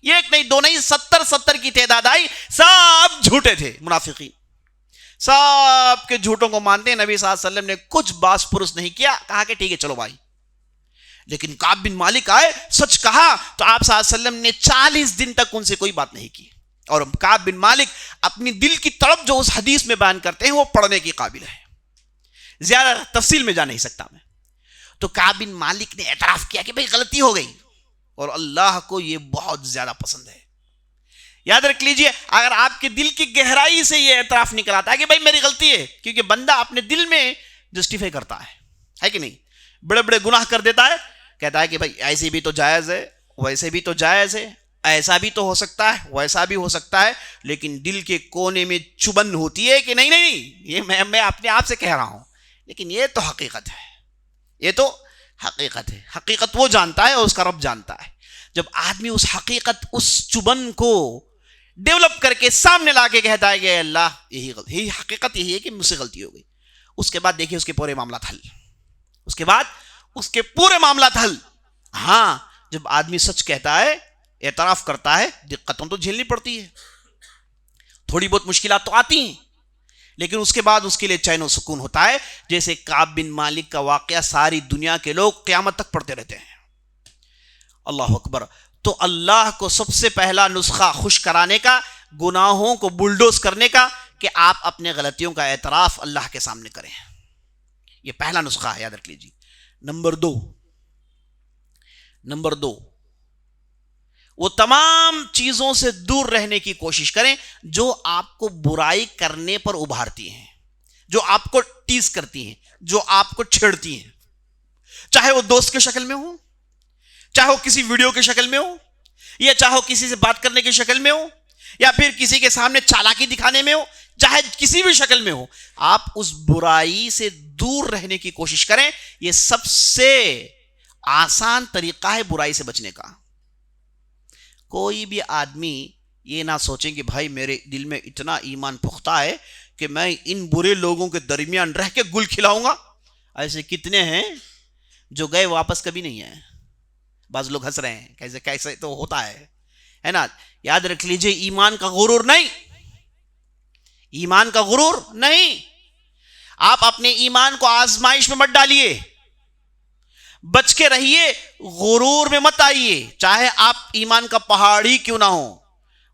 Speaker 2: ایک نہیں دو نہیں 70 کی تعداد آئی، سب جھوٹے تھے منافقین، سب کے جھوٹوں کو مانتے ہیں۔ نبی صلی اللہ علیہ وسلم نے کچھ باس پرس نہیں کیا، کہا کہ ٹھیک ہے چلو بھائی۔ لیکن کعب بن مالک آئے، سچ کہا، تو آپ صلی اللہ علیہ وسلم نے 40 دن تک ان سے کوئی بات نہیں کی۔ اور کعب بن مالک اپنی دل کی تڑپ جو اس حدیث میں بیان کرتے ہیں وہ پڑھنے کی قابل ہے، زیادہ تفصیل میں جا نہیں سکتا میں۔ تو کعب بن مالک نے اعتراف کیا کہ بھائی غلطی ہو گئی، اور اللہ کو یہ بہت زیادہ پسند ہے۔ یاد رکھ لیجئے، اگر آپ کے دل کی گہرائی سے یہ اعتراف نکل آتا ہے کہ بھائی میری غلطی ہے، کیونکہ بندہ اپنے دل میں جسٹیفائی کرتا ہے کہ نہیں، بڑے بڑے گناہ کر دیتا ہے، کہتا ہے کہ بھائی ایسی بھی تو جائز ہے، ویسے بھی تو جائز ہے، ایسا بھی تو ہو سکتا ہے، ویسا بھی ہو سکتا ہے، لیکن دل کے کونے میں چبن ہوتی ہے کہ نہیں یہ میں اپنے آپ سے کہہ رہا ہوں، لیکن یہ تو حقیقت ہے، یہ تو حقیقت ہے۔ حقیقت وہ جانتا ہے اور اس کا رب جانتا ہے۔ جب آدمی اس حقیقت، اس چبن کو ڈیولپ کر کے سامنے لا کے کہتا ہے کہ اللہ یہی حقیقت یہی ہے کہ مجھ سے غلطی ہو گئی، اس کے بعد دیکھیے اس کے پورے معاملات حل، اس کے بعد اس کے پورے معاملات حل۔ ہاں جب آدمی سچ کہتا ہے، اعتراف کرتا ہے، دقتوں تو جھیلنی پڑتی ہے، تھوڑی بہت مشکلات تو آتی ہیں، لیکن اس کے بعد اس کے لیے چین و سکون ہوتا ہے. جیسے کعب بن مالک کا واقعہ ساری دنیا کے لوگ قیامت تک پڑھتے رہتے ہیں. اللہ اکبر. تو اللہ کو سب سے پہلا نسخہ خوش کرانے کا، گناہوں کو بلڈوز کرنے کا، کہ آپ اپنے غلطیوں کا اعتراف اللہ کے سامنے کریں. یہ پہلا نسخہ ہے، یاد رکھ لیجیے. نمبر دو، وہ تمام چیزوں سے دور رہنے کی کوشش کریں جو آپ کو برائی کرنے پر ابھارتی ہیں، جو آپ کو ٹیز کرتی ہیں، جو آپ کو چھیڑتی ہیں، چاہے وہ دوست کے شکل میں ہو، چاہے وہ کسی ویڈیو کے شکل میں ہو، یا چاہے وہ کسی سے بات کرنے کی شکل میں ہو، یا پھر کسی کے سامنے چالاکی دکھانے میں ہو، چاہے کسی بھی شکل میں ہو، آپ اس برائی سے دور رہنے کی کوشش کریں. یہ سب سے آسان طریقہ ہے برائی سے بچنے کا. کوئی بھی آدمی یہ نہ سوچیں کہ بھائی میرے دل میں اتنا ایمان پختہ ہے کہ میں ان برے لوگوں کے درمیان رہ کے گل کھلاؤں گا. ایسے کتنے ہیں جو گئے واپس کبھی نہیں آئے. بعض لوگ ہنس رہے ہیں، کیسے کیسے تو ہوتا ہے نا. یاد رکھ لیجئے، ایمان کا غرور نہیں، ایمان کا غرور نہیں. آپ اپنے ایمان کو آزمائش میں مت ڈالیے، بچ کے رہیے، غرور میں مت آئیے. چاہے آپ ایمان کا پہاڑ ہی کیوں نہ ہو،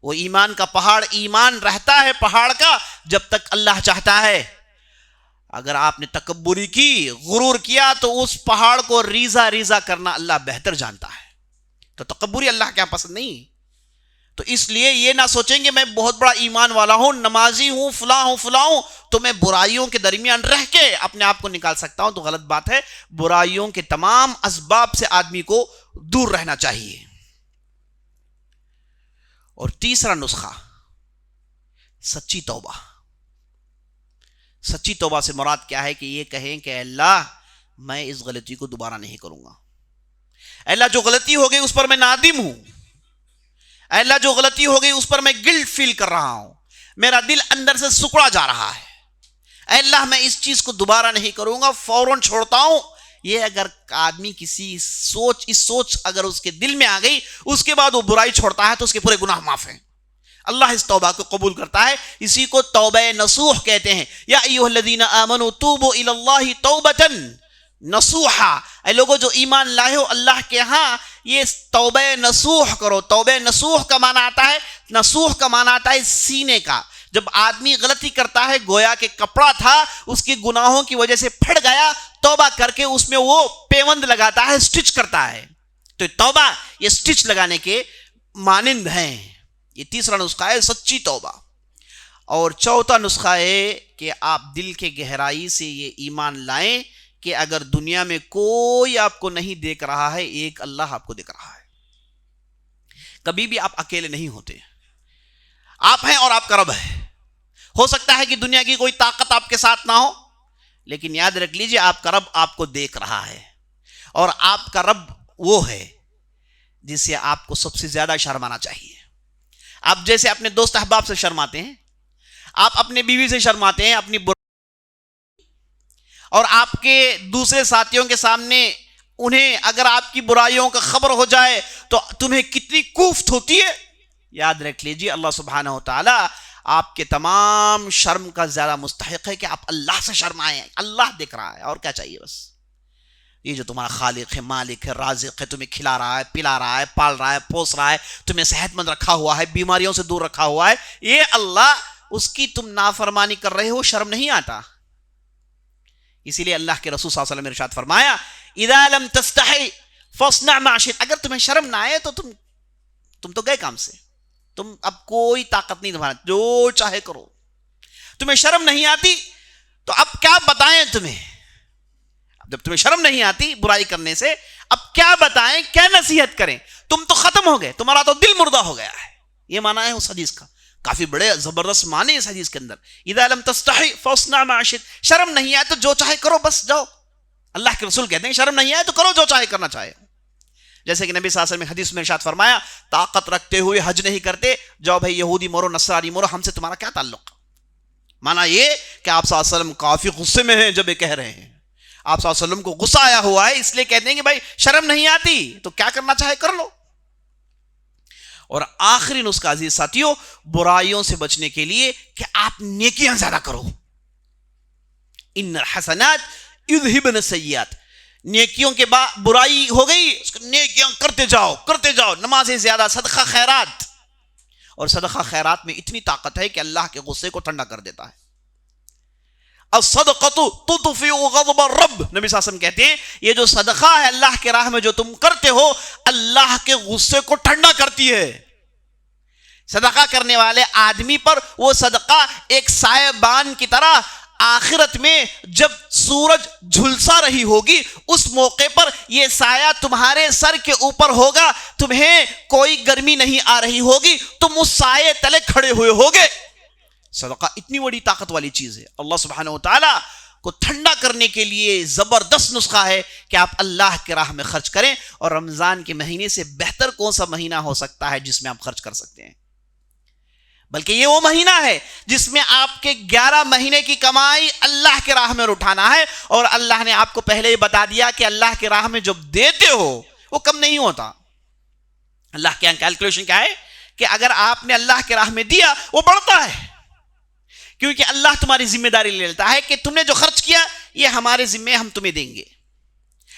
Speaker 2: وہ ایمان کا پہاڑ ایمان رہتا ہے پہاڑ کا جب تک اللہ چاہتا ہے. اگر آپ نے تکبری کی، غرور کیا، تو اس پہاڑ کو ریزہ ریزہ کرنا اللہ بہتر جانتا ہے. تو تکبری اللہ کے یہاں پسند نہیں. تو اس لیے یہ نہ سوچیں کہ میں بہت بڑا ایمان والا ہوں، نمازی ہوں، فلاں ہوں، تو میں برائیوں کے درمیان رہ کے اپنے آپ کو نکال سکتا ہوں. تو غلط بات ہے. برائیوں کے تمام اسباب سے آدمی کو دور رہنا چاہیے. اور تیسرا نسخہ، سچی توبہ. سچی توبہ سے مراد کیا ہے؟ کہ یہ کہیں کہ اللہ میں اس غلطی کو دوبارہ نہیں کروں گا. اللہ جو غلطی ہو گئی اس پر میں نادم ہوں. اللہ جو غلطی ہو گئی اس پر میں گلٹ فیل کر رہا ہوں. میرا دل اندر سے سکڑا جا رہا ہے. اے اللہ میں اس چیز کو دوبارہ نہیں کروں گا، فوراً چھوڑتا ہوں. یہ اگر آدمی کسی سوچ اگر اس کے دل میں آ گئی، اس کے بعد وہ برائی چھوڑتا ہے تو اس کے پورے گناہ معاف ہیں. اللہ اس توبہ کو قبول کرتا ہے. اسی کو توبہ نصوح کہتے ہیں. یا ایھا الذین آمنوا توبوا الی اللہ توبۃ نصوحا. اے لوگوں جو ایمان لائے ہو، اللہ کے ہاں یہ توبہ نصوح کرو. توبہ نصوح کا معنی آتا ہے، نصوح کا معنی آتا ہے سینے کا. جب آدمی غلطی کرتا ہے، گویا کہ کپڑا تھا اس کی گناہوں کی وجہ سے پھٹ گیا، توبہ کر کے اس میں وہ پیوند لگاتا ہے، سٹچ کرتا ہے. تو توبہ یہ سٹچ لگانے کے مانند ہیں. یہ تیسرا نسخہ ہے، سچی توبہ. اور چوتھا نسخہ ہے کہ آپ دل کے گہرائی سے یہ ایمان لائیں کہ اگر دنیا میں کوئی آپ کو نہیں دیکھ رہا ہے، ایک اللہ آپ کو دیکھ رہا ہے. کبھی بھی آپ اکیلے نہیں ہوتے. آپ ہیں اور آپ کا رب ہے. ہو سکتا ہے کہ دنیا کی کوئی طاقت آپ کے ساتھ نہ ہو، لیکن یاد رکھ لیجئے آپ کا رب آپ کو دیکھ رہا ہے. اور آپ کا رب وہ ہے جس سے آپ کو سب سے زیادہ شرمانا چاہیے. آپ جیسے اپنے دوست احباب سے شرماتے ہیں، آپ اپنے بیوی سے شرماتے ہیں، اپنی اور آپ کے دوسرے ساتھیوں کے سامنے انہیں اگر آپ کی برائیوں کا خبر ہو جائے تو تمہیں کتنی کوفت ہوتی ہے. یاد رکھ لیجیے اللہ سبحانہ و تعالی آپ کے تمام شرم کا زیادہ مستحق ہے کہ آپ اللہ سے شرمائیں. اللہ دیکھ رہا ہے، اور کیا چاہیے بس. یہ جو تمہارا خالق ہے، مالک ہے، رازق ہے، تمہیں کھلا رہا ہے، پلا رہا ہے، پال رہا ہے، پوس رہا ہے، تمہیں صحت مند رکھا ہوا ہے، بیماریوں سے دور رکھا ہوا ہے، یہ اللہ، اس کی تم نافرمانی کر رہے ہو، شرم نہیں آتا؟ اسی لیے اللہ کے رسول صلی اللہ علیہ وسلم نے ارشاد فرمایا اذا لم تستحی فاصنع ما شئت. اگر تمہیں شرم نہ آئے تو تم تو گئے کام سے. تم اب کوئی طاقت نہیں تمہارا، جو چاہے کرو. تمہیں شرم نہیں آتی تو اب کیا بتائیں تمہیں؟ جب تمہیں شرم نہیں آتی برائی کرنے سے، اب کیا بتائیں، کیا نصیحت کریں؟ تم تو ختم ہو گئے، تمہارا تو دل مردہ ہو گیا ہے. یہ معنی ہے اس حدیث کا. کافی بڑے زبردست معنی اس حدیث کے اندر. اذا لم تستحی فاصنع ما شئت. شرم نہیں آئے تو جو چاہے کرو، بس جاؤ. اللہ کے رسول کہتے ہیں شرم نہیں آئے تو کرو جو چاہے کرنا چاہے. جیسے کہ نبی صلی اللہ علیہ وسلم حدیث میں ارشاد فرمایا طاقت رکھتے ہوئے حج نہیں کرتے، جاؤ بھائی یہودی مرو، نصرانی مرو، ہم سے تمہارا کیا تعلق. مانا یہ کہ آپ صلی اللہ علیہ وسلم کافی غصے میں ہیں جب یہ کہہ رہے ہیں. آپ صلی اللہ علیہ وسلم کو غصہ آیا ہوا ہے، اس لیے کہتے ہیں کہ بھائی شرم نہیں آتی تو کیا کرنا چاہے کر لو۔ اور آخری نسخہ عزیز ساتھیوں، برائیوں سے بچنے کے لیے کہ آپ نیکیاں زیادہ کرو۔ ان الحسنات یذہبن السیئات، نیکیوں کے بعد برائی ہو گئی، اس کو نیکیاں کرتے جاؤ کرتے جاؤ، نمازیں زیادہ، صدقہ خیرات۔ اور صدقہ خیرات میں اتنی طاقت ہے کہ اللہ کے غصے کو ٹھنڈا کر دیتا ہے۔ الصدقۃ تطفئ غضب الرب، نبی صلی اللہ علیہ وسلم کہتے ہیں یہ جو صدقہ ہے اللہ کے راہ میں جو تم کرتے ہو، اللہ کے غصے کو ٹھنڈا کرتی ہے۔ صدقہ کرنے والے آدمی پر وہ صدقہ ایک سایہ بان کی طرح آخرت میں جب سورج جھلسا رہی ہوگی اس موقع پر یہ سایہ تمہارے سر کے اوپر ہوگا، تمہیں کوئی گرمی نہیں آ رہی ہوگی، تم اس سایہ تلے کھڑے ہوئے ہوگے۔ صدقہ اتنی بڑی طاقت والی چیز ہے، اللہ سبحانہ وتعالی کو ٹھنڈا کرنے کے لیے زبردست نسخہ ہے کہ آپ اللہ کے راہ میں خرچ کریں۔ اور رمضان کے مہینے سے بہتر کون سا مہینہ ہو سکتا ہے جس میں آپ خرچ کر سکتے ہیں؟ بلکہ یہ وہ مہینہ ہے جس میں آپ کے 11 مہینے کی کمائی اللہ کے راہ میں اٹھانا ہے، اور اللہ نے آپ کو پہلے ہی بتا دیا کہ اللہ کے راہ میں جب دیتے ہو وہ کم نہیں ہوتا۔ اللہ کے یہاں کیلکولیشن کیا ہے کہ اگر آپ نے اللہ کے راہ میں دیا وہ بڑھتا ہے، کیونکہ اللہ تمہاری ذمہ داری لے لیتا ہے کہ تم نے جو خرچ کیا یہ ہمارے ذمہ، ہم تمہیں دیں گے۔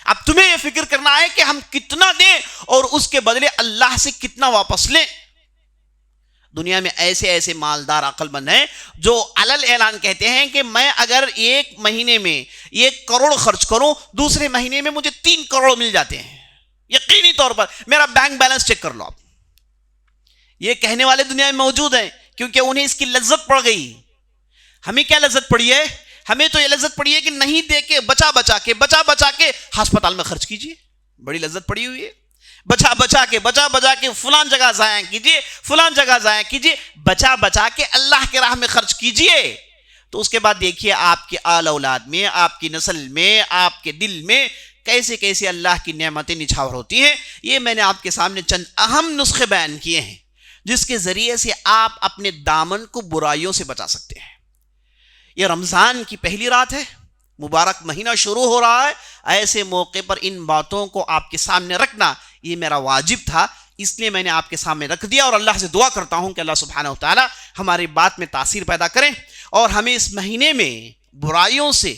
Speaker 2: اب تمہیں یہ فکر کرنا ہے کہ ہم کتنا دیں اور اس کے بدلے اللہ سے کتنا واپس لیں۔ دنیا میں ایسے ایسے مالدار عقل مند ہیں جو علل اعلان کہتے ہیں کہ میں اگر ایک مہینے میں 1 کروڑ خرچ کروں، دوسرے مہینے میں مجھے 3 کروڑ مل جاتے ہیں، یقینی طور پر میرا بینک بیلنس چیک کر لو آپ۔ یہ کہنے والے دنیا میں موجود ہیں کیونکہ انہیں اس کی لذت پڑ گئی۔ ہمیں کیا لذت پڑی ہے؟ ہمیں تو یہ لذت پڑی ہے کہ نہیں دے کے بچا بچا کے ہسپتال میں خرچ کیجیے، بڑی لذت پڑی ہوئی ہے۔ بچا بچا کے فلان جگہ ضائع کیجیے، فلان جگہ ضائع کیجیے، بچا کے اللہ کے راہ میں خرچ کیجیے۔ تو اس کے بعد دیکھیے آپ کے آل اولاد میں، آپ کی نسل میں، آپ کے دل میں کیسے کیسے اللہ کی نعمتیں نچھاور ہوتی ہیں۔ یہ میں نے آپ کے سامنے چند اہم نسخے بیان کیے ہیں جس کے ذریعے سے آپ اپنے دامن کو برائیوں سے بچا سکتے ہیں۔ یہ رمضان کی پہلی رات ہے، مبارک مہینہ شروع ہو رہا ہے، ایسے موقع پر ان باتوں کو آپ کے سامنے رکھنا یہ میرا واجب تھا، اس لیے میں نے آپ کے سامنے رکھ دیا، اور اللہ سے دعا کرتا ہوں کہ اللہ سبحانہ وتعالی ہماری بات میں تاثیر پیدا کریں اور ہمیں اس مہینے میں برائیوں سے،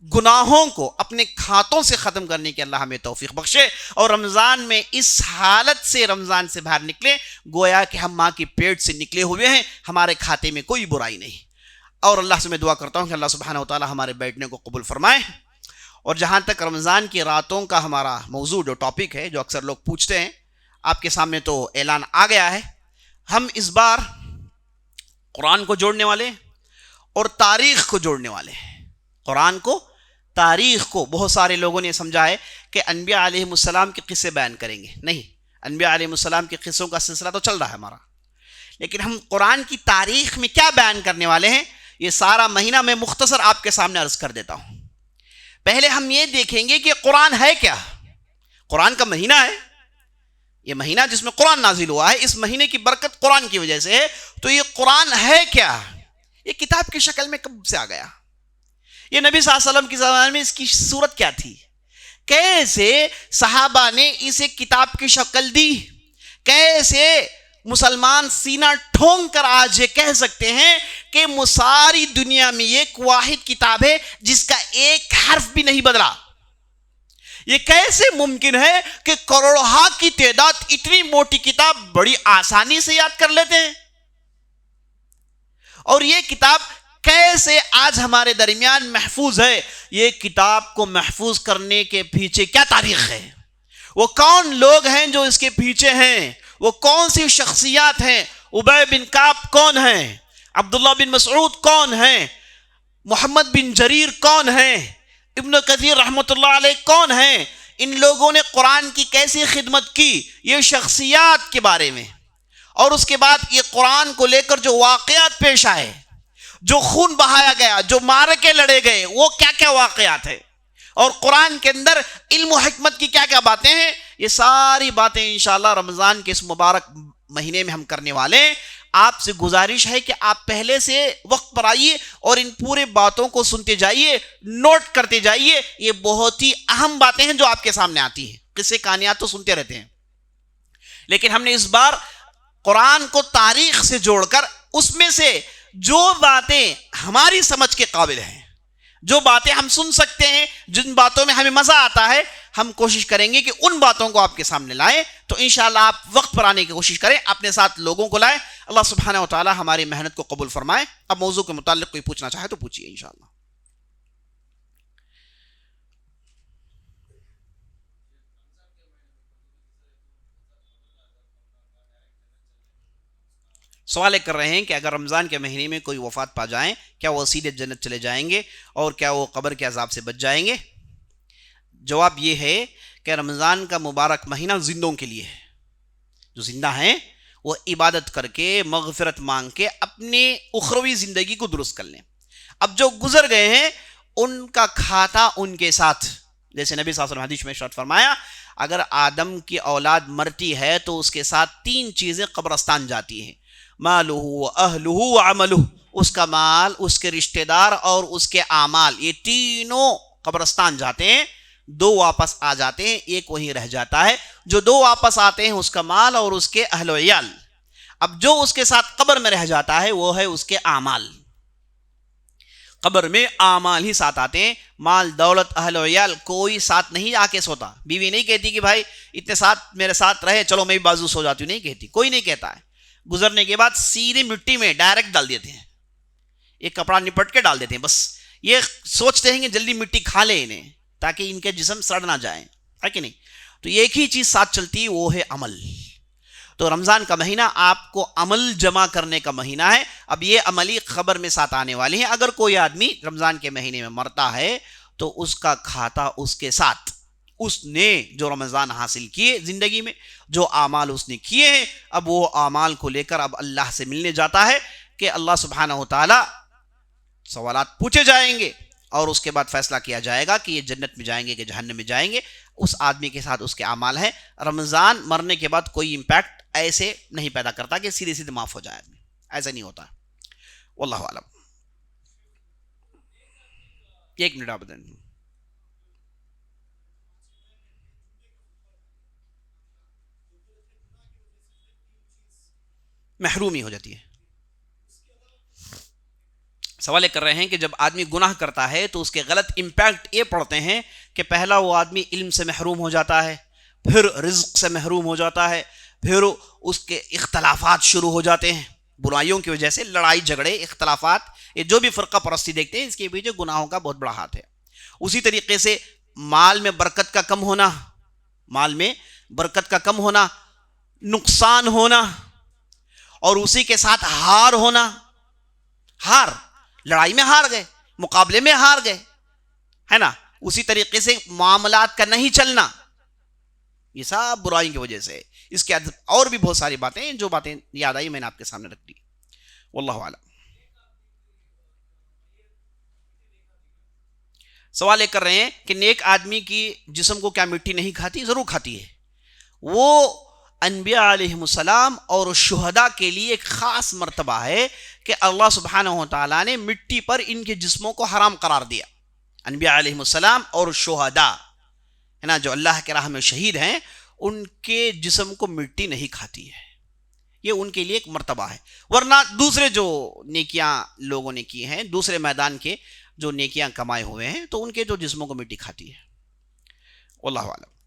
Speaker 2: گناہوں کو اپنے کھاتوں سے ختم کرنے کی اللہ ہمیں توفیق بخشے، اور رمضان میں اس حالت سے رمضان سے باہر نکلے گویا کہ ہم ماں کے پیٹ سے نکلے ہوئے ہیں، ہمارے کھاتے میں کوئی برائی نہیں۔ اور اللہ سے میں دعا کرتا ہوں کہ اللہ سبحانہ وتعالی ہمارے بیٹھنے کو قبول فرمائے۔ اور جہاں تک رمضان کی راتوں کا ہمارا موضوع جو ٹاپک ہے، جو اکثر لوگ پوچھتے ہیں، آپ کے سامنے تو اعلان آ گیا ہے۔ ہم اس بار قرآن کو جوڑنے والے اور تاریخ کو جوڑنے والے ہیں۔ قرآن کو، تاریخ کو۔ بہت سارے لوگوں نے سمجھا ہے کہ انبیاء علیہ السلام کے قصے بیان کریں گے، نہیں، انبیاء علیہ السلام کے قصوں کا سلسلہ تو چل رہا ہے ہمارا، لیکن ہم قرآن کی تاریخ میں کیا بیان کرنے والے ہیں یہ سارا مہینہ میں مختصر آپ کے سامنے عرض کر دیتا ہوں۔ پہلے ہم یہ دیکھیں گے کہ قرآن ہے کیا۔ قرآن کا مہینہ ہے، یہ مہینہ جس میں قرآن نازل ہوا ہے، اس مہینے کی برکت قرآن کی وجہ سے ہے۔ تو یہ قرآن ہے کیا؟ یہ کتاب کی شکل میں کب سے آ گیا؟ یہ نبی صلی اللہ علیہ وسلم کی زمانے میں اس کی صورت کیا تھی؟ کیسے صحابہ نے اسے کتاب کی شکل دی؟ کیسے مسلمان سینہ ٹھونک کر آج یہ کہہ سکتے ہیں کہ ساری دنیا میں ایک واحد کتاب ہے جس کا ایک حرف بھی نہیں بدلا؟ یہ کیسے ممکن ہے کہ کروڑہا کی تعداد اتنی موٹی کتاب بڑی آسانی سے یاد کر لیتے ہیں؟ اور یہ کتاب کیسے آج ہمارے درمیان محفوظ ہے؟ یہ کتاب کو محفوظ کرنے کے پیچھے کیا تاریخ ہے؟ وہ کون لوگ ہیں جو اس کے پیچھے ہیں؟ وہ کون سی شخصیات ہیں؟ ابی بن کعب کون ہیں؟ عبداللہ بن مسعود کون ہیں؟ محمد بن جریر کون ہیں؟ ابن کثیر رحمۃ اللہ علیہ کون ہیں؟ ان لوگوں نے قرآن کی کیسی خدمت کی، یہ شخصیات کے بارے میں۔ اور اس کے بعد یہ قرآن کو لے کر جو واقعات پیش آئے، جو خون بہایا گیا، جو معرکے لڑے گئے، وہ کیا کیا واقعات ہیں، اور قرآن کے اندر علم و حکمت کی کیا کیا باتیں ہیں، یہ ساری باتیں انشاءاللہ رمضان کے اس مبارک مہینے میں ہم کرنے والے ہیں۔ آپ سے گزارش ہے کہ آپ پہلے سے وقت پر آئیے اور ان پورے باتوں کو سنتے جائیے، نوٹ کرتے جائیے. یہ بہت ہی اہم باتیں ہیں جو آپ کے سامنے آتی ہیں. قصے کہانیات تو سنتے رہتے ہیں، لیکن ہم نے اس بار قرآن کو تاریخ سے جوڑ کر اس میں سے جو باتیں ہماری سمجھ کے قابل ہیں، جو باتیں ہم سن سکتے ہیں، جن باتوں میں ہمیں مزہ آتا ہے، ہم کوشش کریں گے کہ ان باتوں کو آپ کے سامنے لائیں. تو انشاءاللہ آپ وقت پر آنے کی کوشش کریں، اپنے ساتھ لوگوں کو لائیں. اللہ سبحانہ و تعالی ہماری محنت کو قبول فرمائے. اب موضوع کے متعلق کوئی پوچھنا چاہے تو پوچھیے انشاءاللہ. سوال کر رہے ہیں کہ اگر رمضان کے مہینے میں کوئی وفات پا جائیں، کیا وہ سیدھے جنت چلے جائیں گے اور کیا وہ قبر کے عذاب سے بچ جائیں گے؟ جواب یہ ہے کہ رمضان کا مبارک مہینہ زندوں کے لیے ہے. جو زندہ ہیں وہ عبادت کر کے، مغفرت مانگ کے اپنے اخروی زندگی کو درست کر لیں. اب جو گزر گئے ہیں ان کا کھاتا ان کے ساتھ، جیسے نبی صلی اللہ علیہ وسلم حدیث میں ارشاد فرمایا اگر آدم کی اولاد مرتی ہے تو اس کے ساتھ 3 چیزیں قبرستان جاتی ہیں: مالہ اہلہ وعملہ، اس کا مال، اس کے رشتہ دار اور اس کے اعمال. یہ تینوں قبرستان جاتے ہیں. 2 واپس آ جاتے ہیں، ایک وہیں رہ جاتا ہے. جو 2 واپس آتے ہیں اس کا مال اور اس کے اہل و عیال. اب جو اس کے ساتھ قبر میں رہ جاتا ہے وہ ہے اس کے اعمال. قبر میں اعمال ہی ساتھ آتے ہیں، مال دولت اہل و عیال کوئی ساتھ نہیں آ کے سوتا. بیوی نہیں کہتی کہ بھائی اتنے ساتھ میرے ساتھ رہے، چلو میں بھی بازو سو جاتی ہوں، نہیں کہتی، کوئی نہیں کہتا ہے. گزرنے کے بعد سیدھی مٹی میں ڈائریکٹ ڈال دیتے ہیں، ایک کپڑا نپٹ کے ڈال دیتے ہیں. بس یہ سوچتے ہیں کہ جلدی مٹی کھا لے انہیں تاکہ ان کے جسم سڑ نہ جائیں، ہے کہ نہیں. تو ایک ہی چیز ساتھ چلتی ہے، وہ ہے عمل. تو رمضان کا مہینہ آپ کو عمل جمع کرنے کا مہینہ ہے. اب یہ عملی خبر میں ساتھ آنے والے ہیں. اگر کوئی آدمی رمضان کے مہینے میں مرتا ہے تو اس کا کھاتا اس کے ساتھ، اس نے جو رمضان حاصل کیے زندگی میں، جو اعمال اس نے کیے ہیں، اب وہ اعمال کو لے کر اب اللہ سے ملنے جاتا ہے کہ اللہ سبحانہ و تعالی سوالات پوچھے جائیں گے اور اس کے بعد فیصلہ کیا جائے گا کہ یہ جنت میں جائیں گے کہ جہنم میں جائیں گے. اس آدمی کے ساتھ اس کے اعمال ہیں. رمضان مرنے کے بعد کوئی امپیکٹ ایسے نہیں پیدا کرتا کہ سیدھے سیدھے معاف ہو جائے آدمی، ایسا نہیں ہوتا. واللہ اعلم. 1 منٹ آپ بتائیں. محرومی ہو جاتی ہے. سوال کر رہے ہیں کہ جب آدمی گناہ کرتا ہے تو اس کے غلط امپیکٹ یہ پڑتے ہیں کہ پہلا وہ آدمی علم سے محروم ہو جاتا ہے، پھر رزق سے محروم ہو جاتا ہے، پھر اس کے اختلافات شروع ہو جاتے ہیں. برائیوں کی وجہ سے لڑائی جھگڑے اختلافات، یہ جو بھی فرقہ پرستی دیکھتے ہیں اس کے پیچھے گناہوں کا بہت بڑا ہاتھ ہے. اسی طریقے سے مال میں برکت کا کم ہونا، مال میں برکت کا کم ہونا، نقصان ہونا، اور اسی کے ساتھ ہار ہونا. ہار، لڑائی میں ہار گئے، مقابلے میں ہار گئے، ہے نا. اسی طریقے سے معاملات کا نہیں چلنا، یہ سب برائیوں کی وجہ سے. اس کے اور بھی بہت ساری باتیں ہیں، جو باتیں یاد آئی میں نے آپ کے سامنے رکھ دی. واللہ اعلم. سوال کر رہے ہیں کہ نیک آدمی کی جسم کو کیا مٹی نہیں کھاتی؟ ضرور کھاتی ہے. وہ انبیاء علیہ السلام اور شہداء کے لیے ایک خاص مرتبہ ہے کہ اللہ سبحانہ و تعالیٰ نے مٹی پر ان کے جسموں کو حرام قرار دیا. انبیاء علیہ السلام اور شہداء ہے نا، جو اللہ کے راہ میں شہید ہیں، ان کے جسم کو مٹی نہیں کھاتی ہے. یہ ان کے لیے ایک مرتبہ ہے. ورنہ دوسرے جو نیکیاں لوگوں نے کی ہیں، دوسرے میدان کے جو نیکیاں کمائے ہوئے ہیں، تو ان کے جو جسموں کو مٹی کھاتی ہے. واللہ اعلم.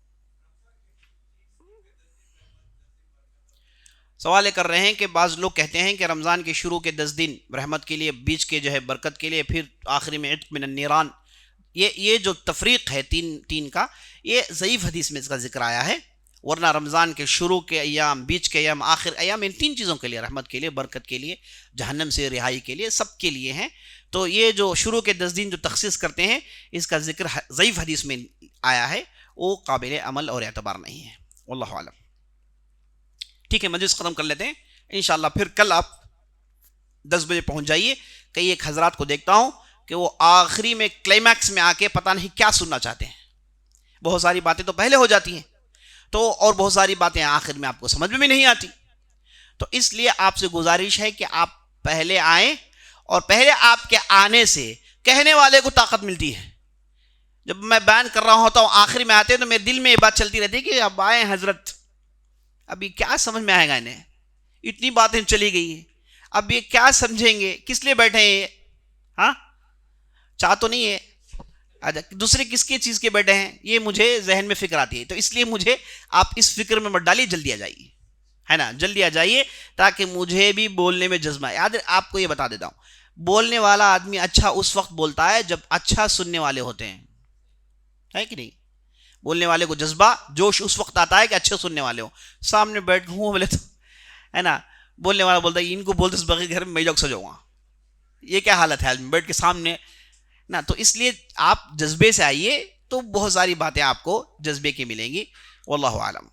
Speaker 2: سوال کر رہے ہیں کہ بعض لوگ کہتے ہیں کہ رمضان کے شروع کے 10 دن رحمت کے لیے، بیچ کے جو ہے برکت کے لیے، پھر آخری میں عتق من النیران. یہ جو تفریق ہے تین کا، یہ ضعیف حدیث میں اس کا ذکر آیا ہے. ورنہ رمضان کے شروع کے ایام، بیچ کے ایام، آخر ایام، ان 3 چیزوں کے لیے، رحمت کے لیے، برکت کے لیے، جہنم سے رہائی کے لیے، سب کے لیے ہیں. تو یہ جو شروع کے 10 دن جو تخصیص کرتے ہیں، اس کا ذکر ضعیف حدیث میں آیا ہے، وہ قابل عمل اور اعتبار نہیں ہے. واللہ اعلم. ٹھیک ہے، مجلس ختم کر لیتے ہیں انشاءاللہ. پھر کل آپ 10 بجے پہنچ جائیے. کئی ایک حضرات کو دیکھتا ہوں کہ وہ آخری میں کلائمیکس میں آ کے پتہ نہیں کیا سننا چاہتے ہیں. بہت ساری باتیں تو پہلے ہو جاتی ہیں، تو اور بہت ساری باتیں آخر میں آپ کو سمجھ میں بھی نہیں آتی. تو اس لیے آپ سے گزارش ہے کہ آپ پہلے آئیں، اور پہلے آپ کے آنے سے کہنے والے کو طاقت ملتی ہے. جب میں بیان کر رہا ہوتا ہوں آخر میں آتے ہیں تو میرے دل میں یہ بات چلتی رہتی ہے کہ اب آئے حضرت، اب یہ کیا سمجھ میں آئے گا انہیں، اتنی باتیں چلی گئی ہیں، اب یہ کیا سمجھیں گے، کس لیے بیٹھے ہیں یہ، ہاں چاہ تو نہیں ہے دوسرے کس کی چیز کے بیٹھے ہیں، یہ مجھے ذہن میں فکر آتی ہے. تو اس لیے مجھے آپ اس فکر میں مت ڈالیے، جلدی آ جائیے، ہے نا، جلدی آ جائیے تاکہ مجھے بھی بولنے میں جذبہ ہے. یاد آپ کو یہ بتا دیتا ہوں، بولنے والا آدمی اچھا اس وقت بولتا ہے جب اچھا سننے والے ہوتے ہیں، ہے کہ نہیں؟ بولنے والے کو جذبہ جوش اس وقت آتا ہے کہ اچھے سننے والے ہوں. سامنے بیٹھ ہوں بولے تو، ہے نا، بولنے والا بولتا ہے ان کو بولتے اس باقی گھر میں جوک سجاؤں گا، یہ کیا حالت ہے آدمی بیٹھ کے سامنے نا. تو اس لیے آپ جذبے سے آئیے تو بہت ساری باتیں آپ کو جذبے کی ملیں گی. واللہ عالم.